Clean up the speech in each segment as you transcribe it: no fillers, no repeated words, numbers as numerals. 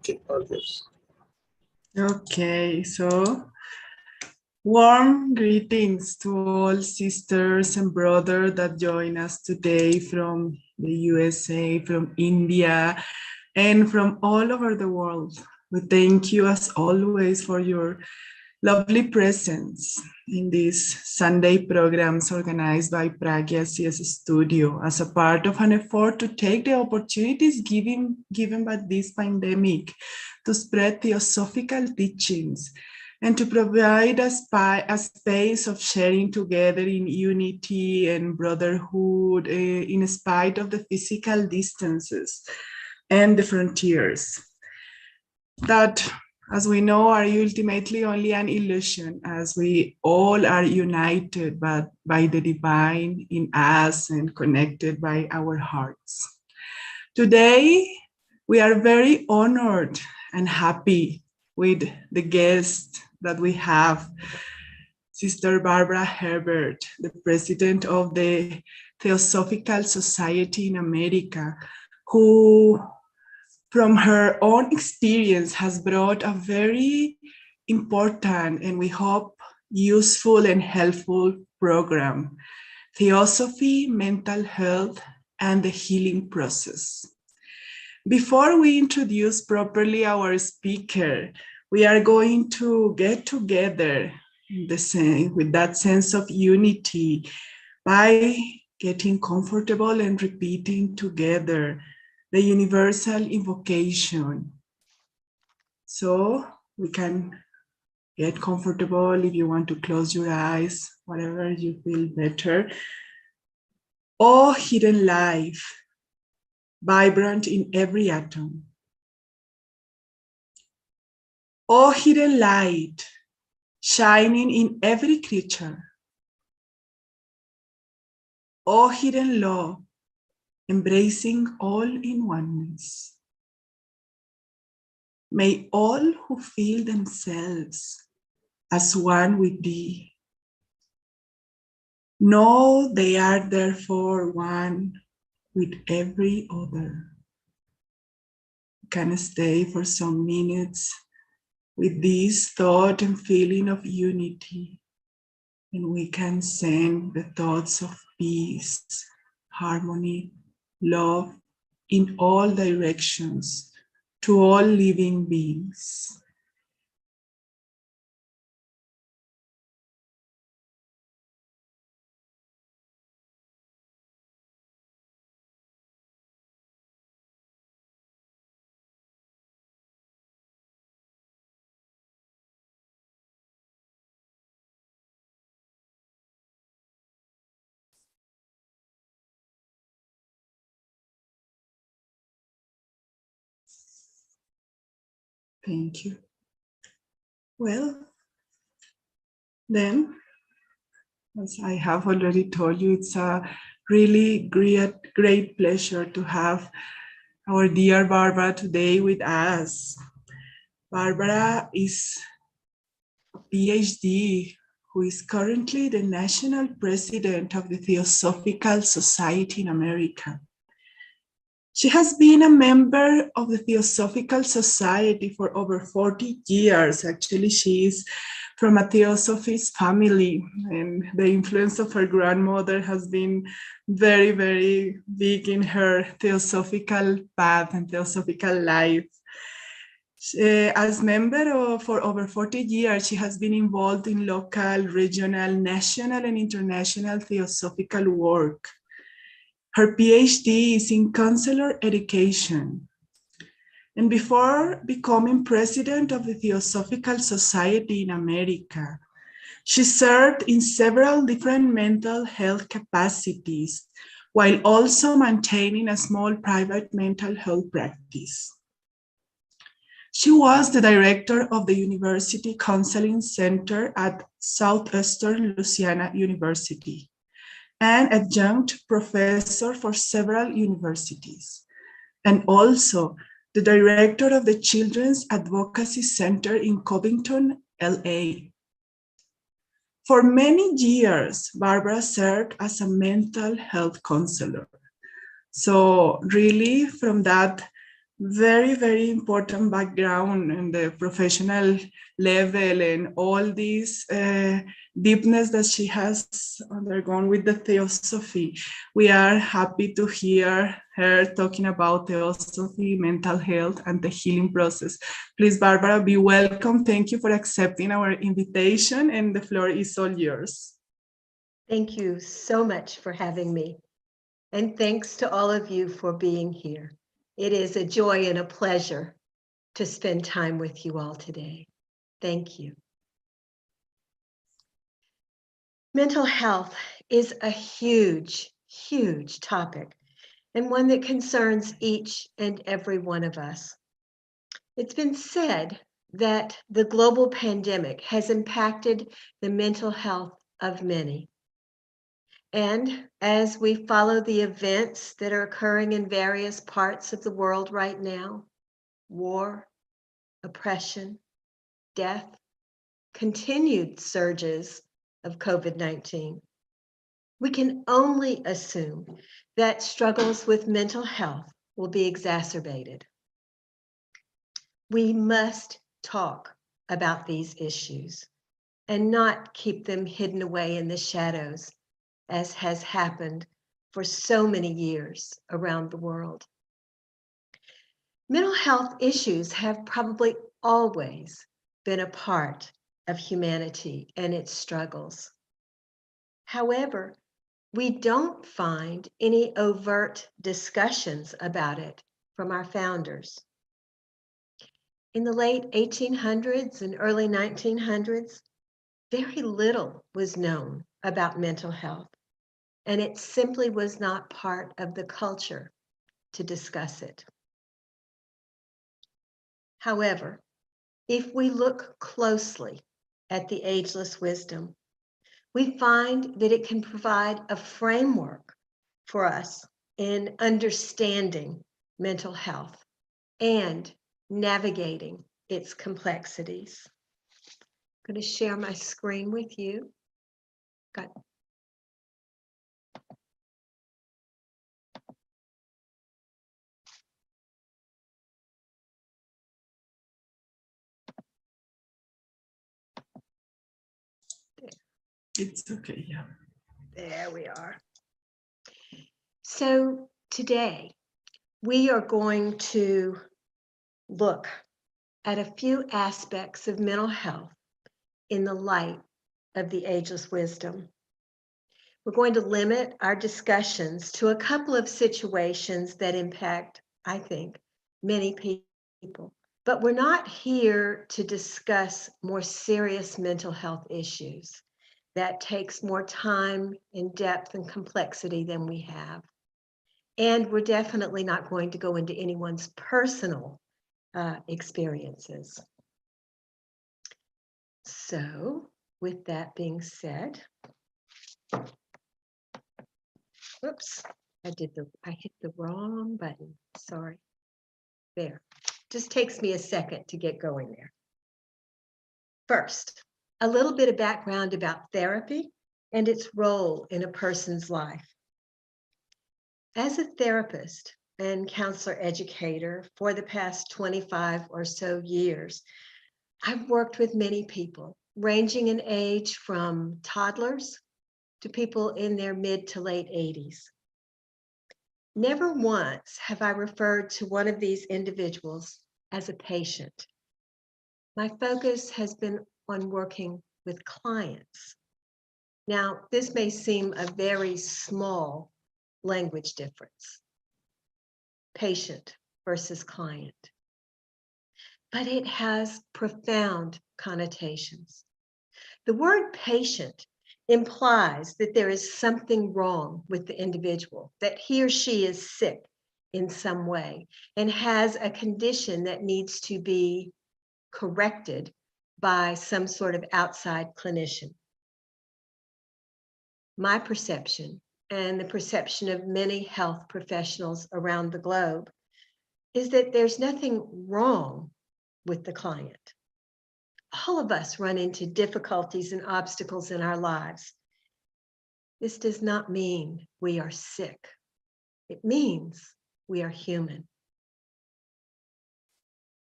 Okay, all yours. Okay, so warm greetings to all sisters and brothers that join us today from the USA, from India, and from all over the world. We thank you as always for your lovely presence in these Sunday programs organized by Pragya CS Studio as a part of an effort to take the opportunities given by this pandemic to spread theosophical teachings and to provide a space of sharing together in unity and brotherhood in spite of the physical distances and the frontiers that, as we know, are ultimately only an illusion, as we all are united by the divine in us and connected by our hearts. Today, we are very honored and happy with the guest that we have, Sister Barbara Hebert, the president of the Theosophical Society in America, who from her own experience has brought a very important and we hope useful and helpful program, Theosophy, Mental Health, and the Healing Process. Before we introduce properly our speaker, we are going to get together with that sense of unity by getting comfortable and repeating together the universal invocation. So we can get comfortable if you want to close your eyes, whatever you feel better. Oh, hidden life, vibrant in every atom. Oh, hidden light, shining in every creature. Oh, hidden law, embracing all in oneness. May all who feel themselves as one with thee know they are therefore one with every other. You can stay for some minutes with this thought and feeling of unity, and we can send the thoughts of peace, harmony, love in all directions to all living beings. Thank you. Well, then, as I have already told you, it's a really great pleasure to have our dear Barbara today with us. Barbara is a PhD who is currently the national president of the Theosophical Society in America. She has been a member of the Theosophical Society for over 40 years. Actually, she is from a Theosophist family, and the influence of her grandmother has been very, very big in her theosophical path and theosophical life. As member for over 40 years, she has been involved in local, regional, national, and international theosophical work. Her PhD is in counselor education. And before becoming president of the Theosophical Society in America, she served in several different mental health capacities while also maintaining a small private mental health practice. She was the director of the University Counseling Center at Southeastern Louisiana University and adjunct professor for several universities, and also the director of the Children's Advocacy Center in Covington, LA. For many years, Barbara served as a mental health counselor. So really from that very, very important background in the professional level and all this deepness that she has undergone with the Theosophy. We are happy to hear her talking about Theosophy, mental health, and the healing process. Please, Barbara, be welcome. Thank you for accepting our invitation, and the floor is all yours. Thank you so much for having me. And thanks to all of you for being here. It is a joy and a pleasure to spend time with you all today. Thank you. Mental health is a huge, huge topic, and one that concerns each and every one of us. It's been said that the global pandemic has impacted the mental health of many. And as we follow the events that are occurring in various parts of the world right now, war, oppression, death, continued surges of COVID-19, we can only assume that struggles with mental health will be exacerbated. We must talk about these issues and not keep them hidden away in the shadows, as has happened for so many years around the world. Mental health issues have probably always been a part of humanity and its struggles. However, we don't find any overt discussions about it from our founders. In the late 1800s and early 1900s, very little was known about mental health, and it simply was not part of the culture to discuss it. However, if we look closely at the ageless wisdom, we find that it can provide a framework for us in understanding mental health and navigating its complexities. I'm going to share my screen with you. It's okay, yeah. There we are. So today, we are going to look at a few aspects of mental health in the light of the ageless wisdom. We're going to limit our discussions to a couple of situations that impact, I think, many people. But we're not here to discuss more serious mental health issues. That takes more time and depth and complexity than we have. And we're definitely not going to go into anyone's personal experiences. So, with that being said, oops, I hit the wrong button. Sorry. There. Just takes me a second to get going there. First, a little bit of background about therapy and its role in a person's life. As a therapist and counselor educator for the past 25 or so years, I've worked with many people, ranging in age from toddlers to people in their mid to late 80s. Never once have I referred to one of these individuals as a patient. My focus has been on working with clients. Now, this may seem a very small language difference, patient versus client, but it has profound connotations. The word patient implies that there is something wrong with the individual, that he or she is sick in some way and has a condition that needs to be corrected by some sort of outside clinician. My perception, and the perception of many health professionals around the globe, is that there's nothing wrong with the client. All of us run into difficulties and obstacles in our lives. This does not mean we are sick. It means we are human.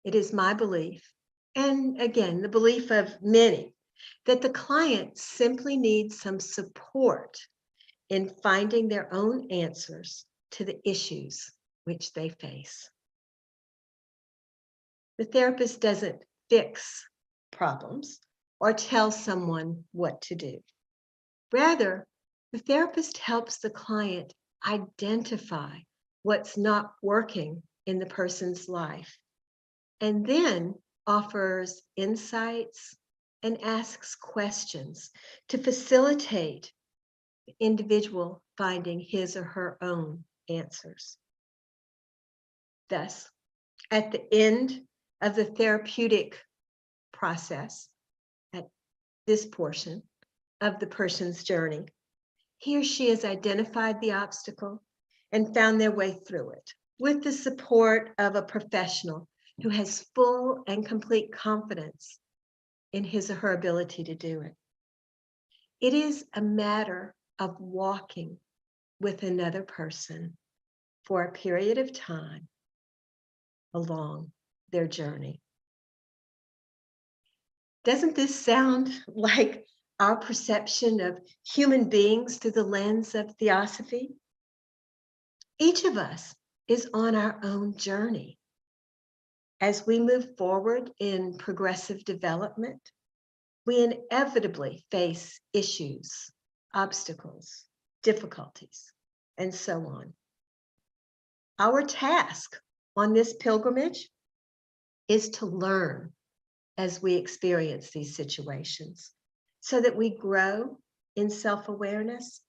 It is my belief, and again, the belief of many, that the client simply needs some support in finding their own answers to the issues which they face. The therapist doesn't fix problems or tell someone what to do. Rather, the therapist helps the client identify what's not working in the person's life and then offers insights and asks questions to facilitate the individual finding his or her own answers. Thus, at the end of the therapeutic process, at this portion of the person's journey, he or she has identified the obstacle and found their way through it with the support of a professional who has full and complete confidence in his or her ability to do it. It is a matter of walking with another person for a period of time along their journey. Doesn't this sound like our perception of human beings through the lens of Theosophy? Each of us is on our own journey. As we move forward in progressive development, we inevitably face issues, obstacles, difficulties, and so on. Our task on this pilgrimage is to learn as we experience these situations so that we grow in self-awareness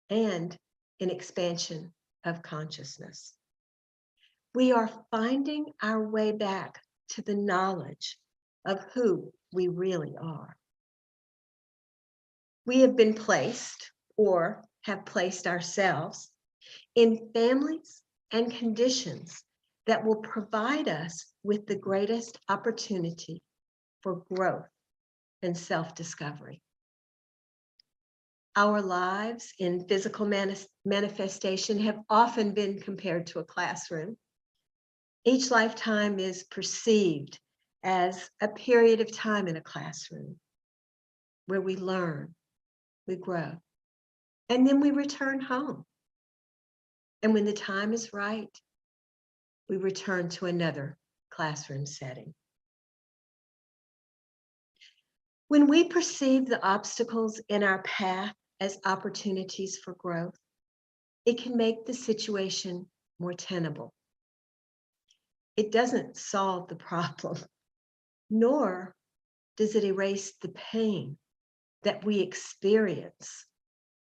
and in expansion of consciousness. We are finding our way back to the knowledge of who we really are. We have been placed, or have placed ourselves, in families and conditions that will provide us with the greatest opportunity for growth and self-discovery. Our lives in physical manifestation have often been compared to a classroom. Each lifetime is perceived as a period of time in a classroom where we learn, we grow, and then we return home. And when the time is right, we return to another classroom setting. When we perceive the obstacles in our path as opportunities for growth, it can make the situation more tenable. It doesn't solve the problem, nor does it erase the pain that we experience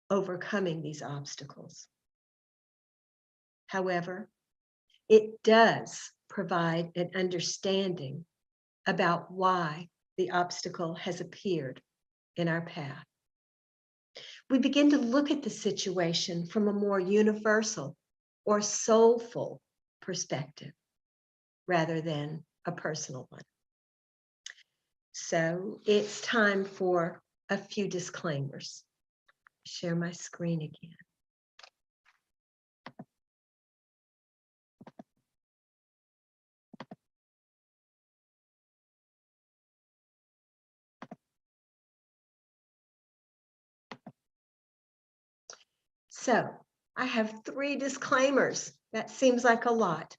overcoming these obstacles. However, it does provide an understanding about why the obstacle has appeared in our path. We begin to look at the situation from a more universal or soulful perspective rather than a personal one. So it's time for a few disclaimers. Share my screen again. So I have 3 disclaimers. That seems like a lot,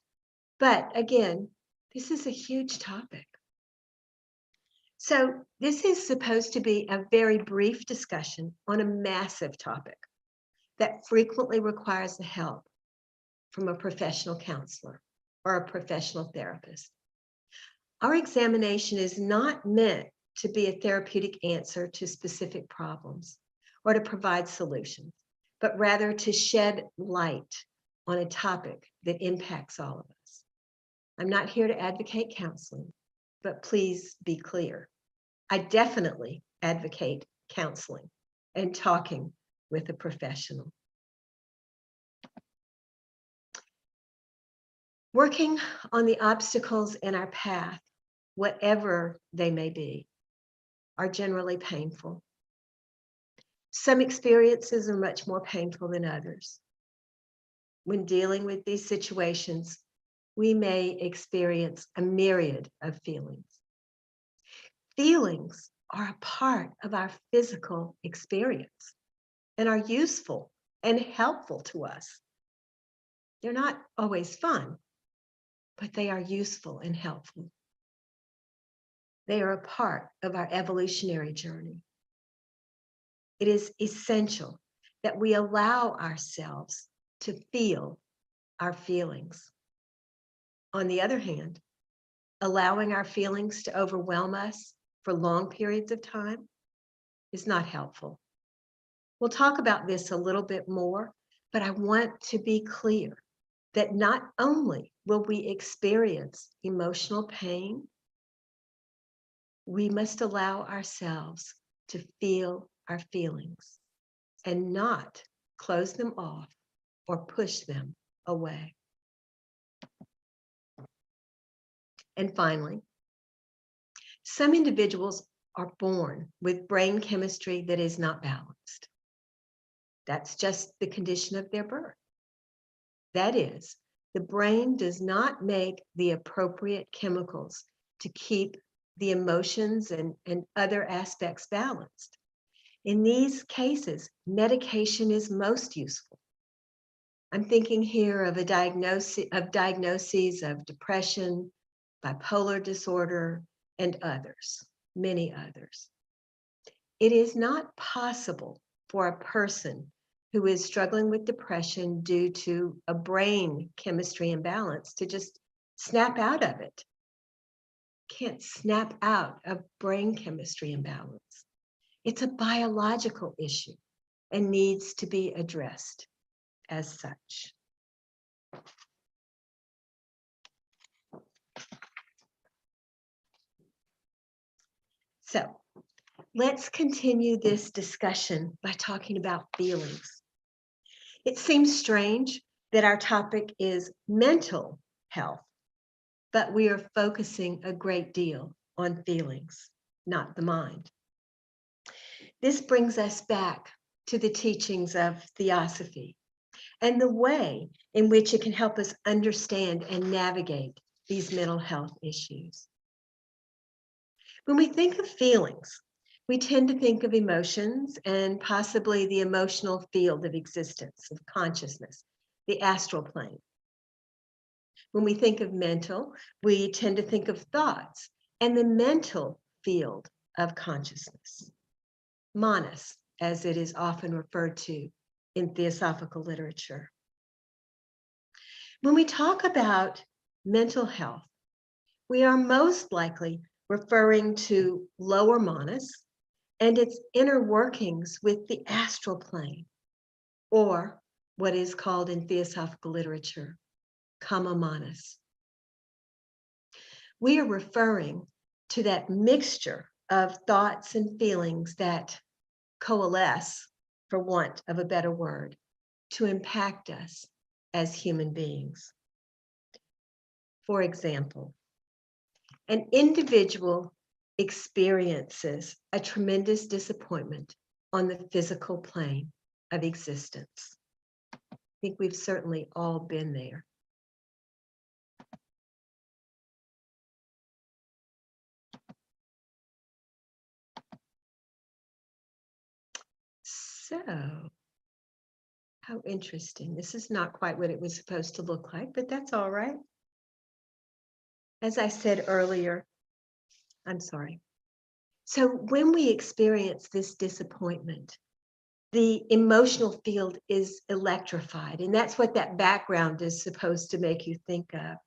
but again, this is a huge topic. So this is supposed to be a very brief discussion on a massive topic that frequently requires the help from a professional counselor or a professional therapist. Our examination is not meant to be a therapeutic answer to specific problems or to provide solutions, but rather to shed light on a topic that impacts all of us. I'm not here to advocate counseling, but please be clear. I definitely advocate counseling and talking with a professional. Working on the obstacles in our path, whatever they may be, are generally painful. Some experiences are much more painful than others. When dealing with these situations, we may experience a myriad of feelings. Feelings are a part of our physical experience and are useful and helpful to us. They're not always fun, but they are useful and helpful. They are a part of our evolutionary journey. It is essential that we allow ourselves to feel our feelings. On the other hand, allowing our feelings to overwhelm us for long periods of time is not helpful. We'll talk about this a little bit more, but I want to be clear that not only will we experience emotional pain, we must allow ourselves to feel our feelings and not close them off or push them away. And finally, some individuals are born with brain chemistry that is not balanced. That's just the condition of their birth. That is, the brain does not make the appropriate chemicals to keep the emotions and other aspects balanced. In these cases, medication is most useful. I'm thinking here of diagnoses of depression, bipolar disorder, and others, many others. It is not possible for a person who is struggling with depression due to a brain chemistry imbalance to just snap out of it. Can't snap out of brain chemistry imbalance. It's a biological issue and needs to be addressed as such. So let's continue this discussion by talking about feelings. It seems strange that our topic is mental health, but we are focusing a great deal on feelings, not the mind. This brings us back to the teachings of Theosophy and the way in which it can help us understand and navigate these mental health issues. When we think of feelings, we tend to think of emotions and possibly the emotional field of existence, of consciousness, the astral plane. When we think of mental, we tend to think of thoughts and the mental field of consciousness, manas, as it is often referred to in theosophical literature. When we talk about mental health, we are most likely referring to lower manas and its inner workings with the astral plane, or what is called in theosophical literature, kama manas. We are referring to that mixture of thoughts and feelings that coalesce, for want of a better word, to impact us as human beings. For example, an individual experiences a tremendous disappointment on the physical plane of existence. I think we've certainly all been there. So, how interesting. This is not quite what it was supposed to look like, but that's all right. As I said earlier, I'm sorry. So when we experience this disappointment, the emotional field is electrified, and that's what that background is supposed to make you think of.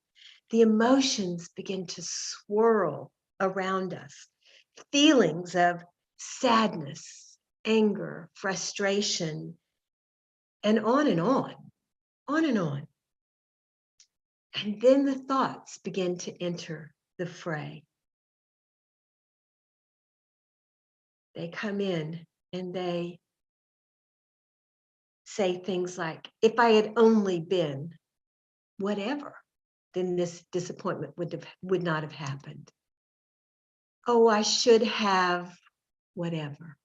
The emotions begin to swirl around us. Feelings of sadness, anger, frustration, and on and on, on and on. And then the thoughts begin to enter the fray. They come in and they say things like, if I had only been whatever, then this disappointment would not have happened. Oh, I should have whatever,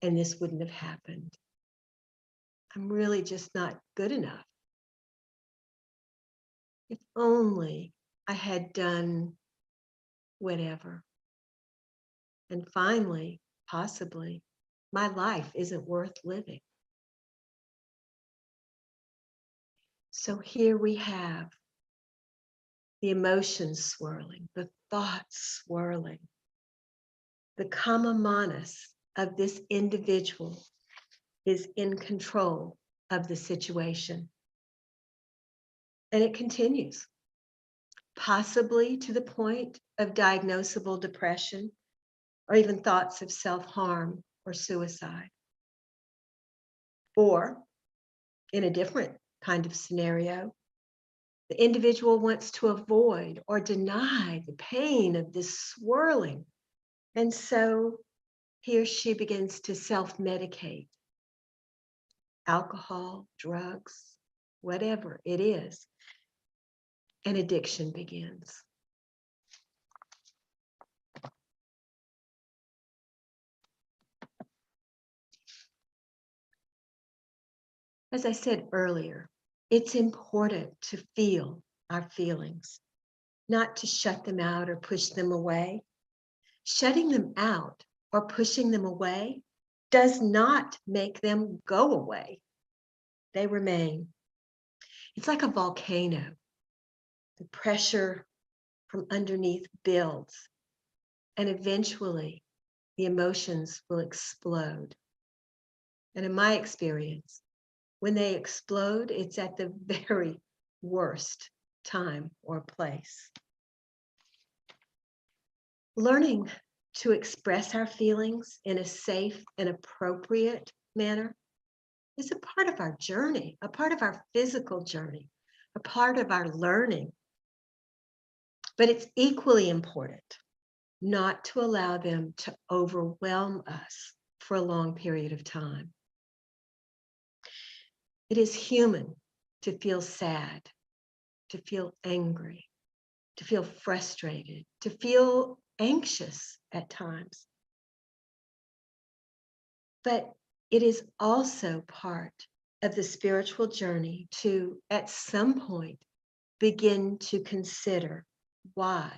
and this wouldn't have happened. I'm really just not good enough. If only I had done whatever. And finally, possibly, my life isn't worth living. So here we have the emotions swirling, the thoughts swirling. The kama manas of this individual is in control of the situation. And it continues, possibly to the point of diagnosable depression or even thoughts of self-harm or suicide. Or in a different kind of scenario, the individual wants to avoid or deny the pain of this swirling. And so he or she begins to self-medicate. Alcohol, drugs, whatever it is, and addiction begins. As I said earlier, it's important to feel our feelings, not to shut them out or push them away. Shutting them out or pushing them away does not make them go away. They remain. It's like a volcano. The pressure from underneath builds, and eventually the emotions will explode. And in my experience, when they explode, it's at the very worst time or place. Learning to express our feelings in a safe and appropriate manner is a part of our journey, a part of our physical journey, a part of our learning. But it's equally important not to allow them to overwhelm us for a long period of time. It is human to feel sad, to feel angry, to feel frustrated, to feel anxious at times. But it is also part of the spiritual journey to, at some point, begin to consider why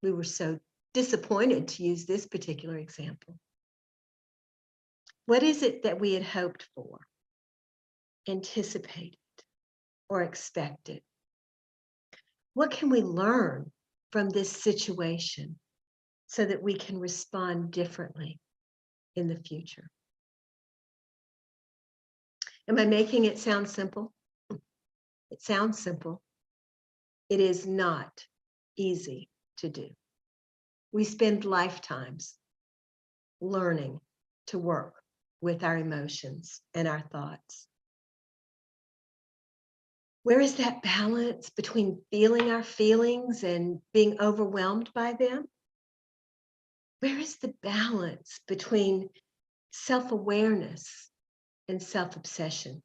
we were so disappointed, to use this particular example. What is it that we had hoped for, anticipated, or expected? What can we learn from this situation so that we can respond differently in the future? Am I making it sound simple? It sounds simple. It is not easy to do. We spend lifetimes learning to work with our emotions and our thoughts. Where is that balance between feeling our feelings and being overwhelmed by them? Where is the balance between self-awareness and self-obsession?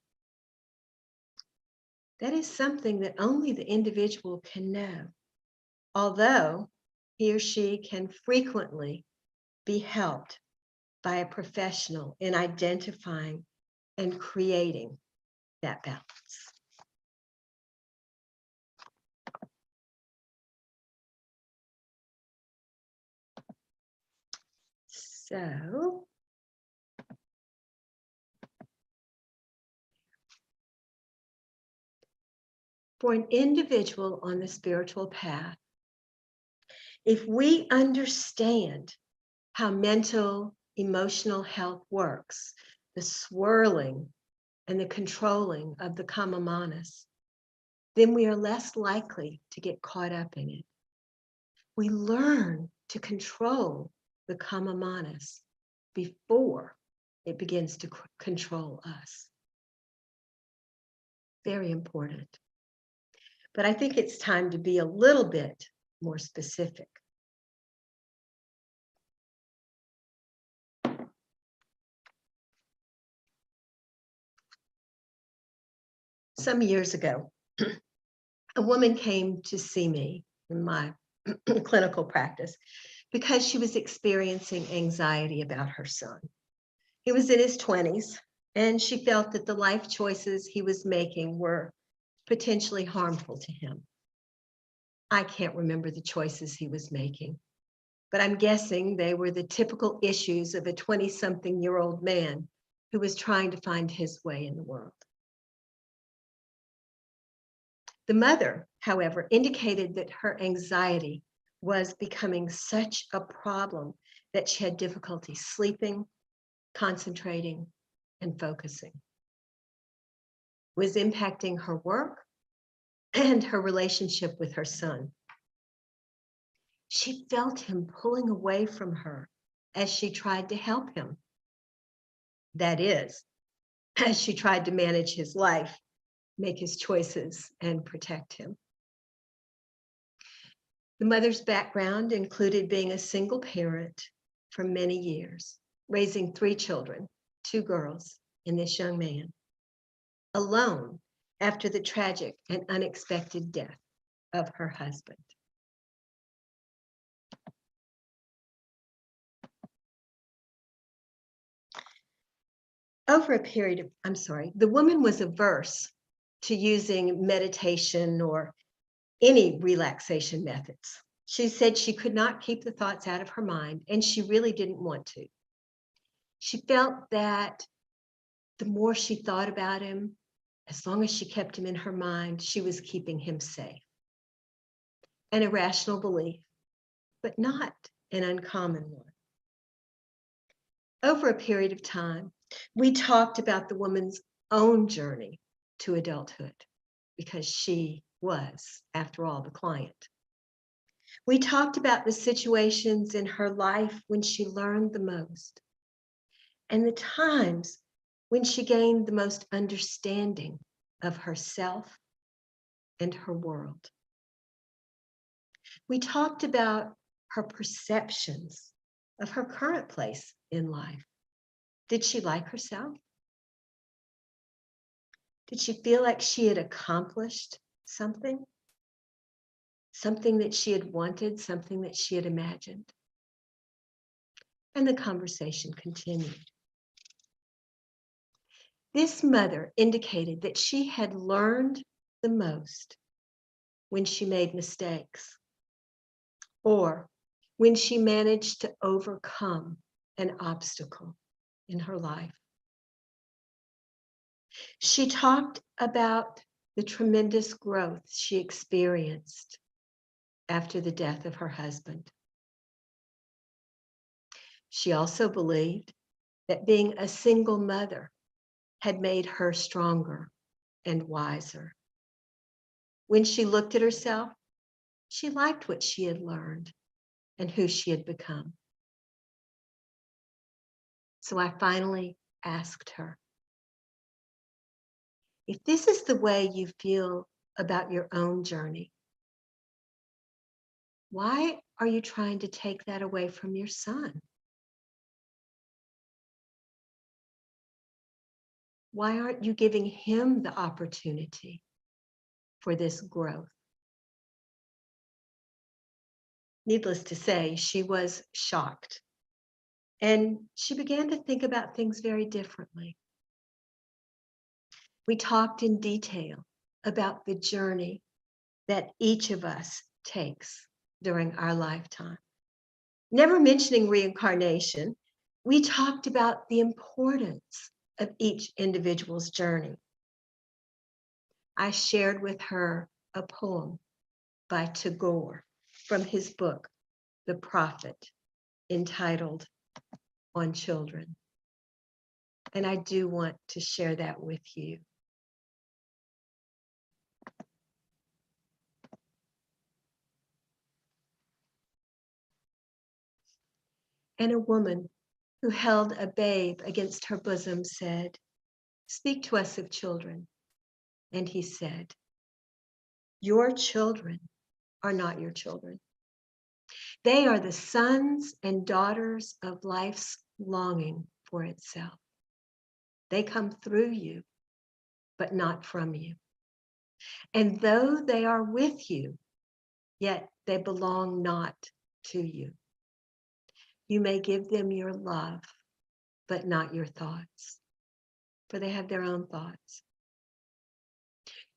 That is something that only the individual can know, although he or she can frequently be helped by a professional in identifying and creating that balance. So, for an individual on the spiritual path, if we understand how mental, emotional health works, the swirling and the controlling of the kama manas, then we are less likely to get caught up in it. We learn to control the kama manas before it begins to control us. Very important. But I think it's time to be a little bit more specific. Some years ago, a woman came to see me in my clinical practice because she was experiencing anxiety about her son. He was in his 20s, and she felt that the life choices he was making were potentially harmful to him. I can't remember the choices he was making, but I'm guessing they were the typical issues of a 20-something-year-old man who was trying to find his way in the world. The mother, however, indicated that her anxiety was becoming such a problem that she had difficulty sleeping, concentrating, and focusing. It was impacting her work and her relationship with her son. She felt him pulling away from her as she tried to help him. That is, as she tried to manage his life, make his choices, and protect him. The mother's background included being a single parent for many years, raising 3 children, 2 girls, and this young man, alone after the tragic and unexpected death of her husband. Over a period of, the woman was averse to using meditation or any relaxation methods. She said she could not keep the thoughts out of her mind, and she really didn't want to. She felt that the more she thought about him, as long as she kept him in her mind, she was keeping him safe. An irrational belief, but not an uncommon one. Over a period of time, we talked about the woman's own journey to adulthood, because she was, after all, the client. We talked about the situations in her life when she learned the most, and the times when she gained the most understanding of herself and her world. We talked about her perceptions of her current place in life. Did she like herself? Did she feel like she had accomplished something? Something that she had wanted, something that she had imagined? And the conversation continued. This mother indicated that she had learned the most when she made mistakes, or when she managed to overcome an obstacle in her life. She talked about the tremendous growth she experienced after the death of her husband. She also believed that being a single mother had made her stronger and wiser. When she looked at herself, she liked what she had learned and who she had become. So I finally asked her, if this is the way you feel about your own journey, why are you trying to take that away from your son? Why aren't you giving him the opportunity for this growth? Needless to say, she was shocked, and she began to think about things very differently. We talked in detail about the journey that each of us takes during our lifetime. Never mentioning reincarnation, we talked about the importance of each individual's journey. I shared with her a poem by Tagore from his book, The Prophet, entitled On Children. And I do want to share that with you. And a woman who held a babe against her bosom said, "Speak to us of children." And he said, "Your children are not your children. They are the sons and daughters of life's longing for itself. They come through you, but not from you. And though they are with you, yet they belong not to you. You may give them your love, but not your thoughts, for they have their own thoughts.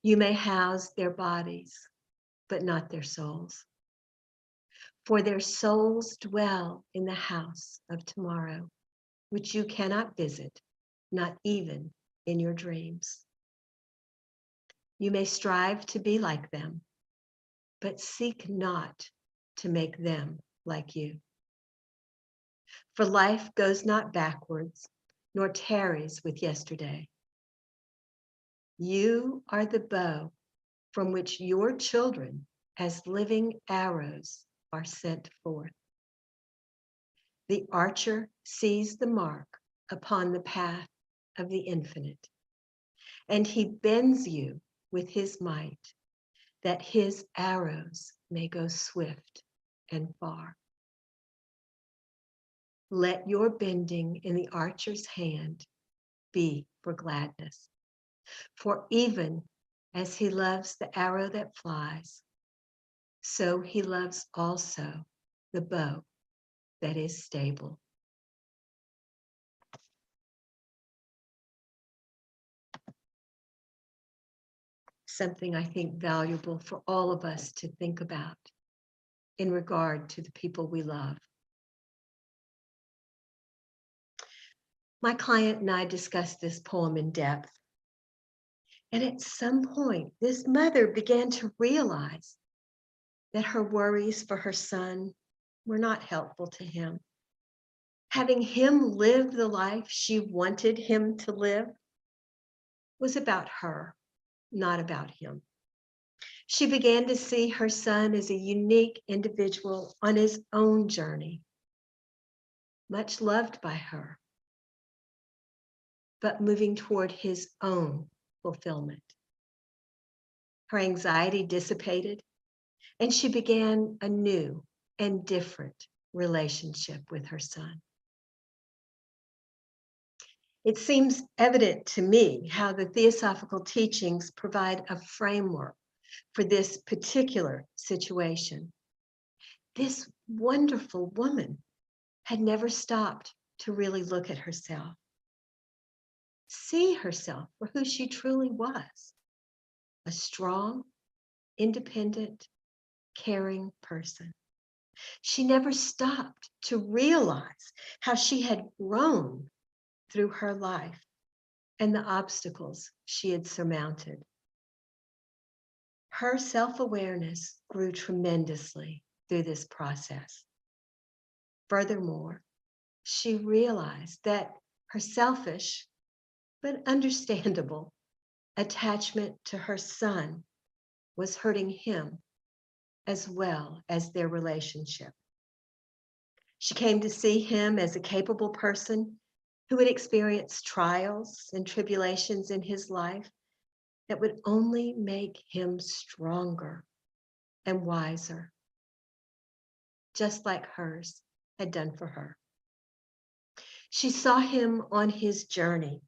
You may house their bodies, but not their souls. For their souls dwell in the house of tomorrow, which you cannot visit, not even in your dreams. You may strive to be like them, but seek not to make them like you. For life goes not backwards, nor tarries with yesterday. You are the bow from which your children, as living arrows, are sent forth. The archer sees the mark upon the path of the infinite, and he bends you with his might, that his arrows may go swift and far. Let your bending in the archer's hand be for gladness, for even as he loves the arrow that flies, so he loves also the bow that is stable. Something I think valuable for all of us to think about in regard to the people we love. My client and I discussed this poem in depth. And at some point, this mother began to realize that her worries for her son were not helpful to him. Having him live the life she wanted him to live was about her, not about him. She began to see her son as a unique individual on his own journey, much loved by her, but moving toward his own fulfillment. Her anxiety dissipated, and she began a new and different relationship with her son. It seems evident to me how the Theosophical teachings provide a framework for this particular situation. This wonderful woman had never stopped to really look at herself, see herself for who she truly was, a strong, independent, caring person. She never stopped to realize how she had grown through her life and the obstacles she had surmounted. Her self-awareness grew tremendously through this process. Furthermore, she realized that her selfish, but understandable, attachment to her son was hurting him as well as their relationship. She came to see him as a capable person who had experienced trials and tribulations in his life that would only make him stronger and wiser, just like hers had done for her. She saw him on his journey,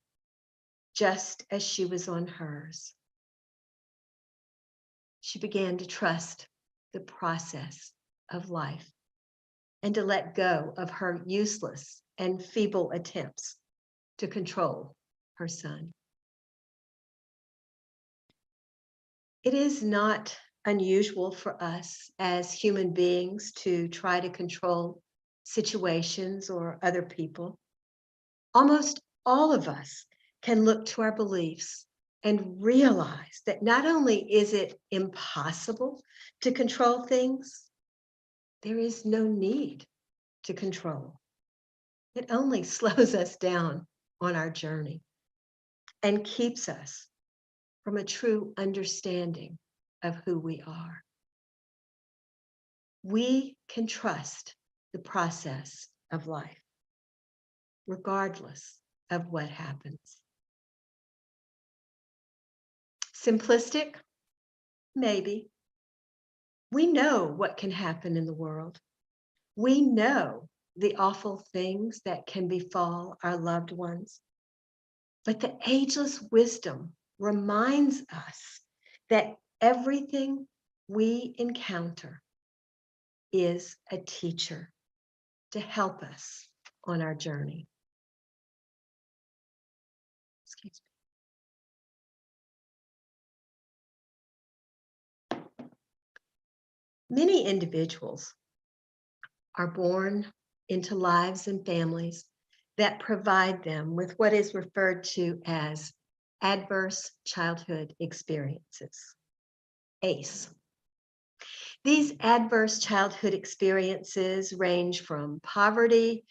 just as she was on hers. She began to trust the process of life and to let go of her useless and feeble attempts to control her son. It is not unusual for us as human beings to try to control situations or other people. Almost all of us can look to our beliefs and realize that not only is it impossible to control things, there is no need to control. It only slows us down on our journey and keeps us from a true understanding of who we are. We can trust the process of life, regardless of what happens. Simplistic? Maybe. We know what can happen in the world. We know the awful things that can befall our loved ones. But the ageless wisdom reminds us that everything we encounter is a teacher to help us on our journey. Excuse me. Many individuals are born into lives and families that provide them with what is referred to as adverse childhood experiences, ACE. These adverse childhood experiences range from poverty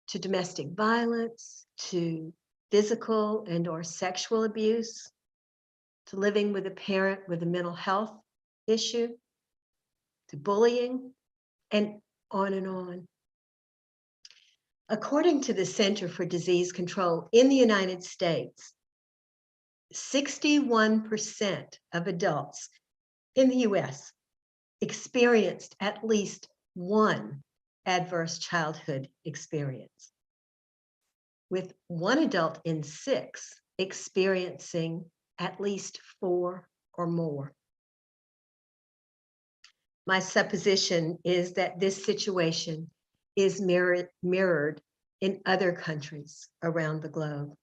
to domestic violence, to physical and or sexual abuse, to living with a parent with a mental health issue, to bullying, and on and on. According to the Center for Disease Control in the United States, 61% of adults in the US experienced at least one adverse childhood experience, with one adult in 6 experiencing at least 4 or more. My supposition is that this situation is mirrored in other countries around the globe.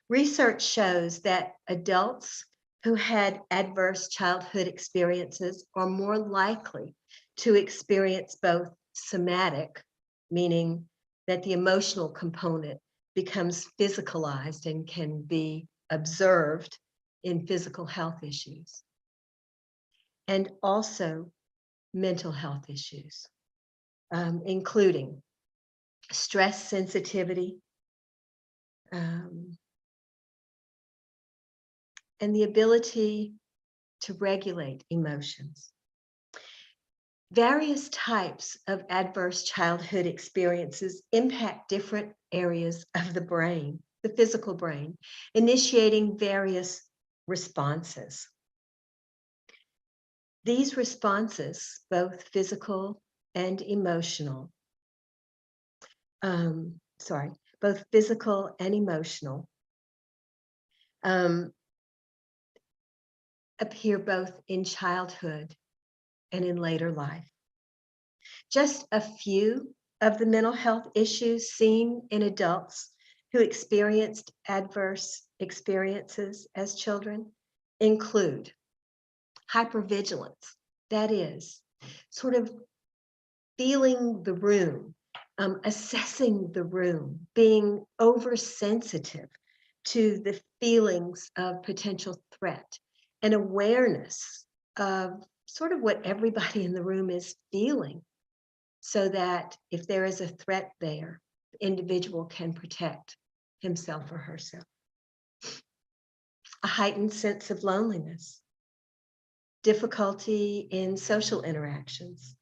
Research shows that adults who had adverse childhood experiences are more likely to experience both somatic, meaning that the emotional component becomes physicalized and can be observed in physical health issues, and also mental health issues, including stress sensitivity, and the ability to regulate emotions. Various types of adverse childhood experiences impact different areas of the brain, the physical brain, initiating various responses. These responses, both physical and emotional, both physical and emotional, appear both in childhood and in later life. Just a few of the mental health issues seen in adults who experienced adverse experiences as children include hypervigilance, that is, sort of feeling the room, assessing the room, being oversensitive to the feelings of potential threat, and awareness of sort of what everybody in the room is feeling, so that if there is a threat there, the individual can protect himself or herself. A heightened sense of loneliness, difficulty in social interactions,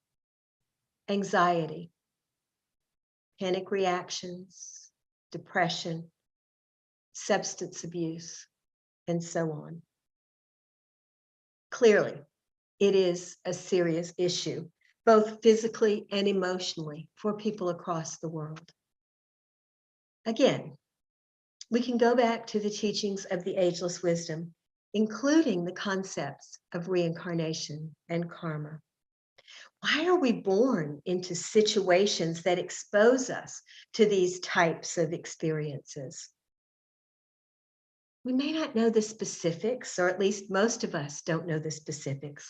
anxiety, panic reactions, depression, substance abuse, and so on. Clearly, it is a serious issue, both physically and emotionally, for people across the world. Again, we can go back to the teachings of the ageless wisdom, including the concepts of reincarnation and karma. Why are we born into situations that expose us to these types of experiences? We may not know the specifics, or at least most of us don't know the specifics,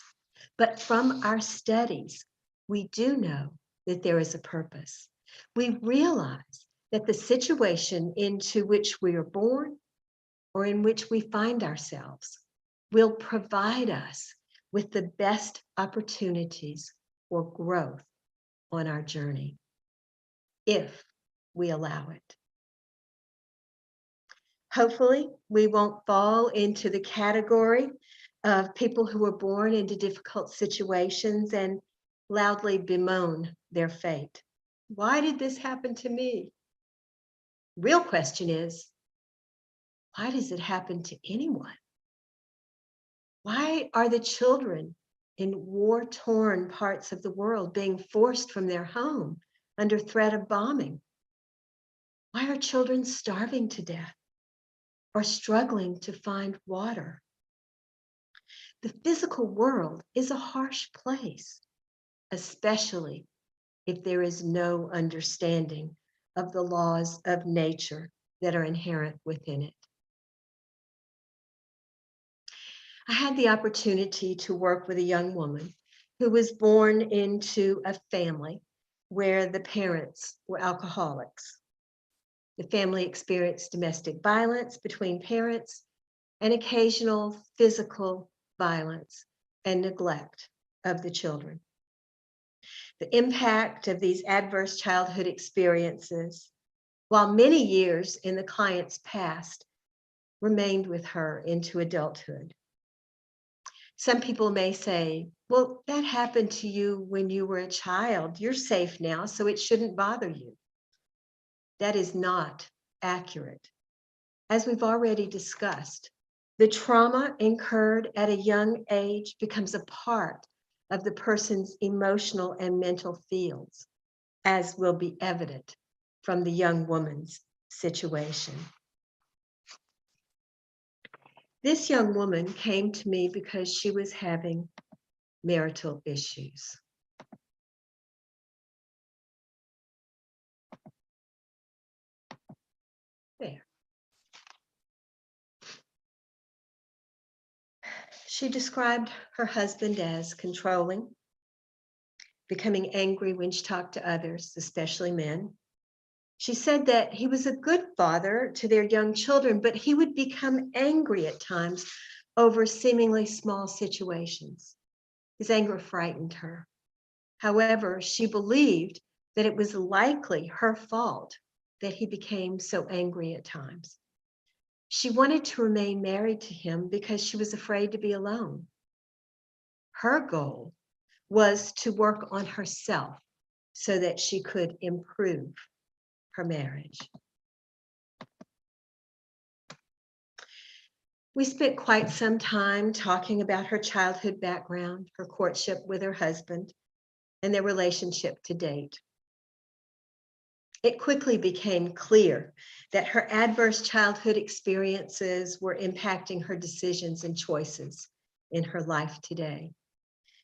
but from our studies, we do know that there is a purpose. We realize that the situation into which we are born or in which we find ourselves will provide us with the best opportunities for growth on our journey, if we allow it. Hopefully, we won't fall into the category of people who were born into difficult situations and loudly bemoan their fate. Why did this happen to me? Real question is, why does it happen to anyone? Why are the children in war-torn parts of the world being forced from their home under threat of bombing? Why are children starving to death or struggling to find water? The physical world is a harsh place, especially if there is no understanding of the laws of nature that are inherent within it. I had the opportunity to work with a young woman who was born into a family where the parents were alcoholics. The family experienced domestic violence between parents and occasional physical violence and neglect of the children. The impact of these adverse childhood experiences, while many years in the client's past, remained with her into adulthood. Some people may say, well, that happened to you when you were a child. You're safe now, so it shouldn't bother you. That is not accurate. As we've already discussed, the trauma incurred at a young age becomes a part of the person's emotional and mental fields, as will be evident from the young woman's situation. This young woman came to me because she was having marital issues. There. She described her husband as controlling, becoming angry when she talked to others, especially men. She said that he was a good father to their young children, but he would become angry at times over seemingly small situations. His anger frightened her. However, she believed that it was likely her fault that he became so angry at times. She wanted to remain married to him because she was afraid to be alone. Her goal was to work on herself so that she could improve her marriage. We spent quite some time talking about her childhood background, her courtship with her husband, and their relationship to date. It quickly became clear that her adverse childhood experiences were impacting her decisions and choices in her life today.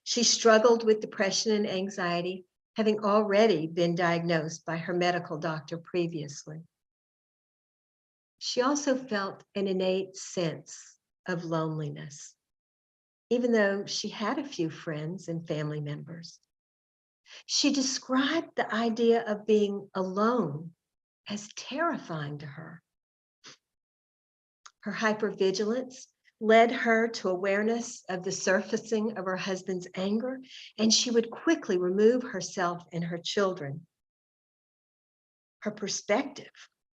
She struggled with depression and anxiety, having already been diagnosed by her medical doctor previously. She also felt an innate sense of loneliness, even though she had a few friends and family members. She described the idea of being alone as terrifying to her. Her hypervigilance led her to awareness of the surfacing of her husband's anger, and she would quickly remove herself and her children. Her perspective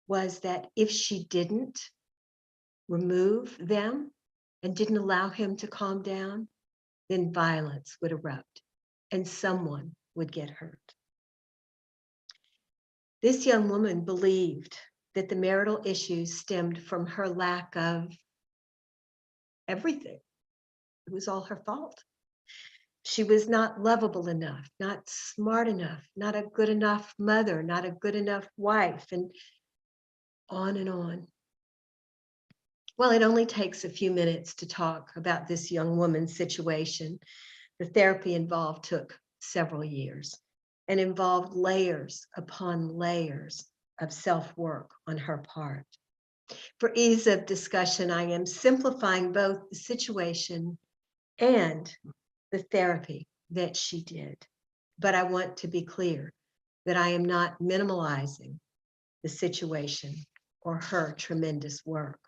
was that if she didn't remove them and didn't allow him to calm down, then violence would erupt and someone would get hurt. This young woman believed that the marital issues stemmed from her lack of everything. It was all her fault. She was not lovable enough, not smart enough, not a good enough mother, not a good enough wife, and on and on. Well, it only takes a few minutes to talk about this young woman's situation. The therapy involved took several years and involved layers upon layers of self-work on her part. For ease of discussion, I am simplifying both the situation and the therapy that she did. But I want to be clear that I am not minimalizing the situation or her tremendous work.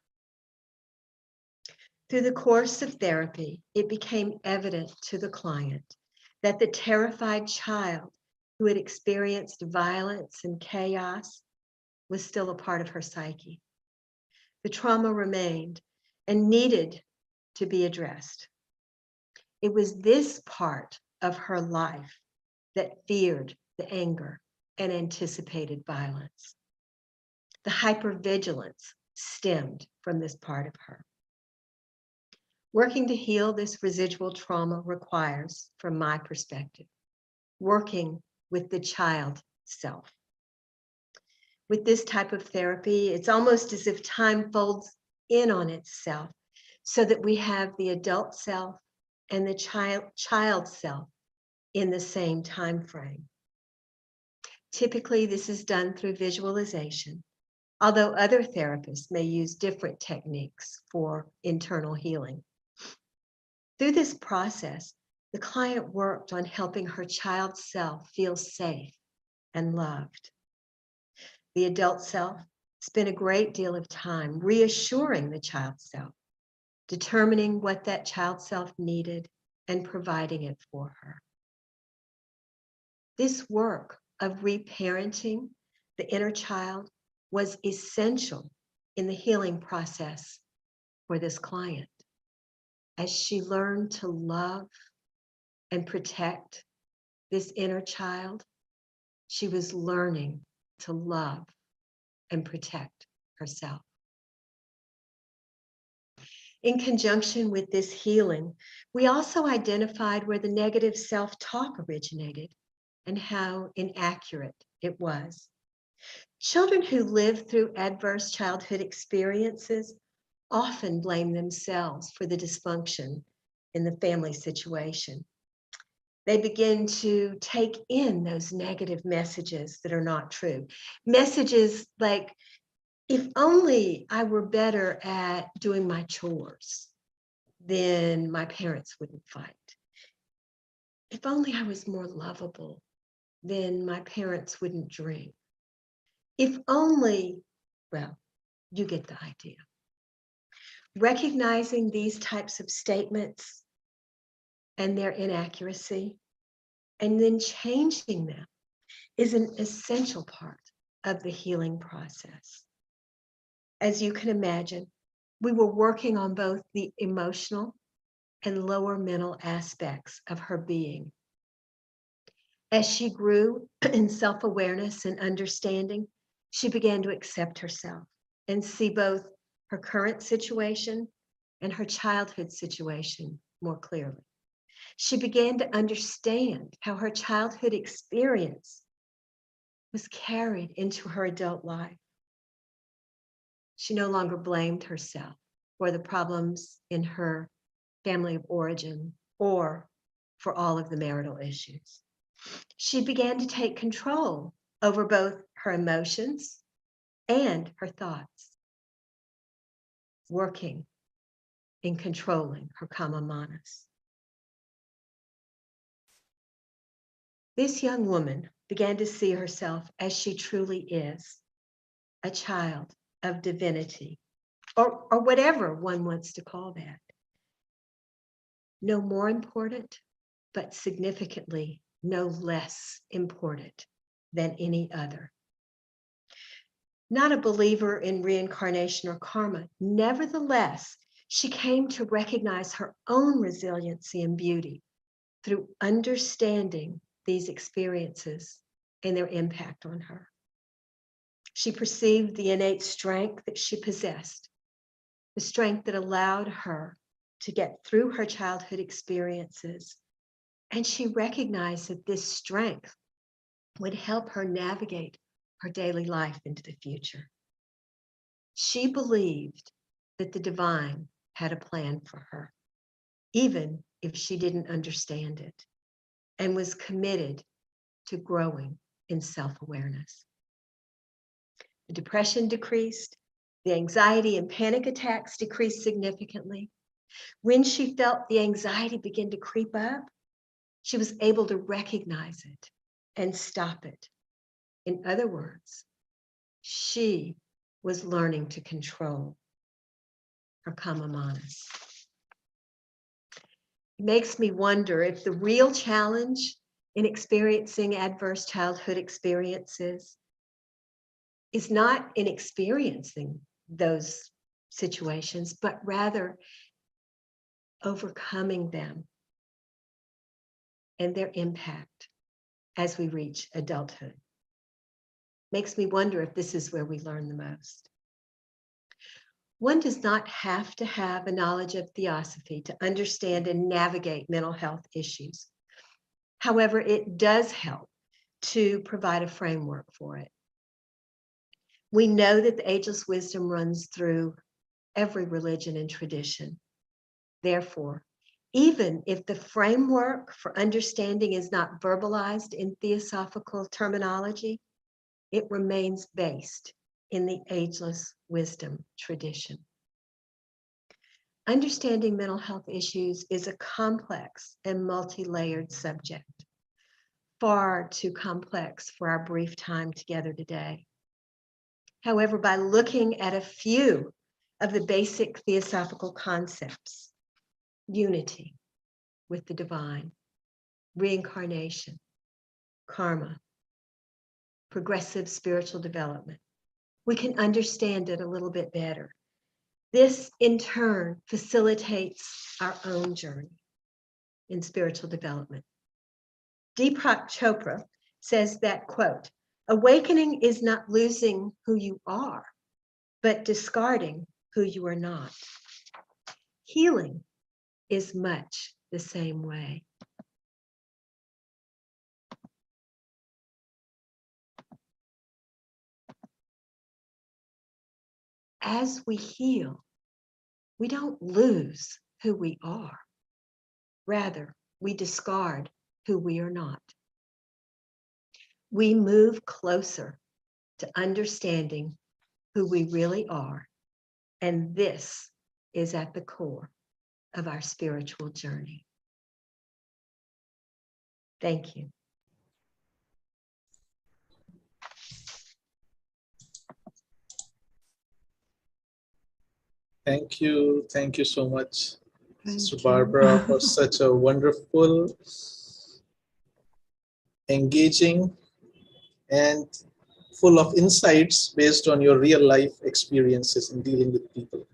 Through the course of therapy, it became evident to the client that the terrified child who had experienced violence and chaos was still a part of her psyche. The trauma remained and needed to be addressed. It was this part of her life that feared the anger and anticipated violence. The hypervigilance stemmed from this part of her. Working to heal this residual trauma requires, from my perspective, working with the child self. With this type of therapy, it's almost as if time folds in on itself so that we have the adult self and the child self in the same time frame. Typically, this is done through visualization, although other therapists may use different techniques for internal healing. Through this process, the client worked on helping her child self feel safe and loved. The adult self spent a great deal of time reassuring the child self, determining what that child self needed and providing it for her. This work of reparenting the inner child was essential in the healing process for this client. As she learned to love and protect this inner child, she was learning to love and protect herself. In conjunction with this healing, we also identified where the negative self-talk originated and how inaccurate it was. Children who live through adverse childhood experiences often blame themselves for the dysfunction in the family situation. They begin to take in those negative messages that are not true. Messages like, if only I were better at doing my chores, then my parents wouldn't fight. If only I was more lovable, then my parents wouldn't drink. If only, well, you get the idea. Recognizing these types of statements and their inaccuracy, and then changing them is an essential part of the healing process. As you can imagine, we were working on both the emotional and lower mental aspects of her being. As she grew in self-awareness and understanding, she began to accept herself and see both her current situation and her childhood situation more clearly. She began to understand how her childhood experience was carried into her adult life. She no longer blamed herself for the problems in her family of origin or for all of the marital issues. She began to take control over both her emotions and her thoughts, working in controlling her kama manas. This young woman began to see herself as she truly is, a child of divinity, or whatever one wants to call that. No more important, but significantly no less important than any other. Not a believer in reincarnation or karma, nevertheless, she came to recognize her own resiliency and beauty through understanding these experiences and their impact on her. She perceived the innate strength that she possessed, the strength that allowed her to get through her childhood experiences. And she recognized that this strength would help her navigate her daily life into the future. She believed that the divine had a plan for her, even if she didn't understand it, and was committed to growing in self-awareness. The depression decreased, the anxiety and panic attacks decreased significantly. When she felt the anxiety begin to creep up, she was able to recognize it and stop it. In other words, she was learning to control her kama manas. It makes me wonder if the real challenge in experiencing adverse childhood experiences is not in experiencing those situations, but rather overcoming them and their impact as we reach adulthood. Makes me wonder if this is where we learn the most. One does not have to have a knowledge of Theosophy to understand and navigate mental health issues. However, it does help to provide a framework for it. We know that the ageless wisdom runs through every religion and tradition. Therefore, even if the framework for understanding is not verbalized in theosophical terminology, it remains based in the ageless wisdom tradition. Understanding mental health issues is a complex and multi-layered subject, far too complex for our brief time together today. However, by looking at a few of the basic theosophical concepts, unity with the divine, reincarnation, karma, progressive spiritual development, we can understand it a little bit better. This, in turn, facilitates our own journey in spiritual development. Deepak Chopra says that, quote, awakening is not losing who you are, but discarding who you are not. Healing is much the same way. As we heal, we don't lose who we are. Rather, we discard who we are not. We move closer to understanding who we really are, and this is at the core of our spiritual journey. Thank you. Thank you. Thank you so much, Thank Sister you. Barbara, for such a wonderful, engaging, and full of insights based on your real life experiences in dealing with people.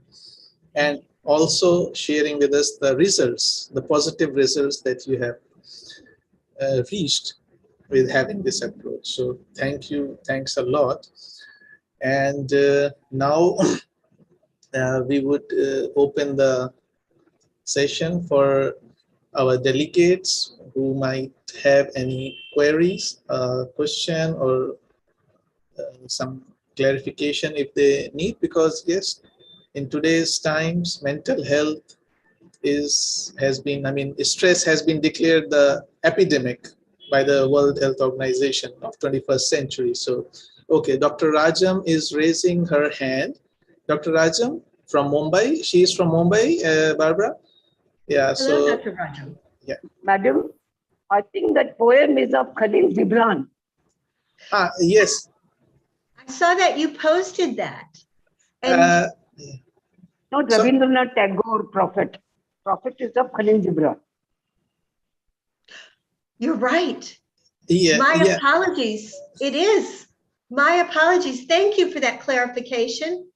And also sharing with us the results, the positive results that you have reached with having this approach. So thank you. Thanks a lot. And now we would open the session for our delegates who might have any queries, question, or some clarification if they need, because yes, in today's times, mental health has been, I mean, stress has been declared the epidemic by the World Health Organization of 21st century. So, okay, Dr. Rajam is raising her hand. Dr. Rajam from Mumbai. She is from Mumbai, Barbara. Yeah. Hello, So, Dr. Rajam. yeah. Madam, I think that poem is of Khalil Gibran. Yes. I saw that you posted that. And Not So- Rabindranath Tagore, Prophet. Prophet is of Khalil Gibran. you're right. Yeah. My Yeah. apologies. It is. My apologies. Thank you for that clarification.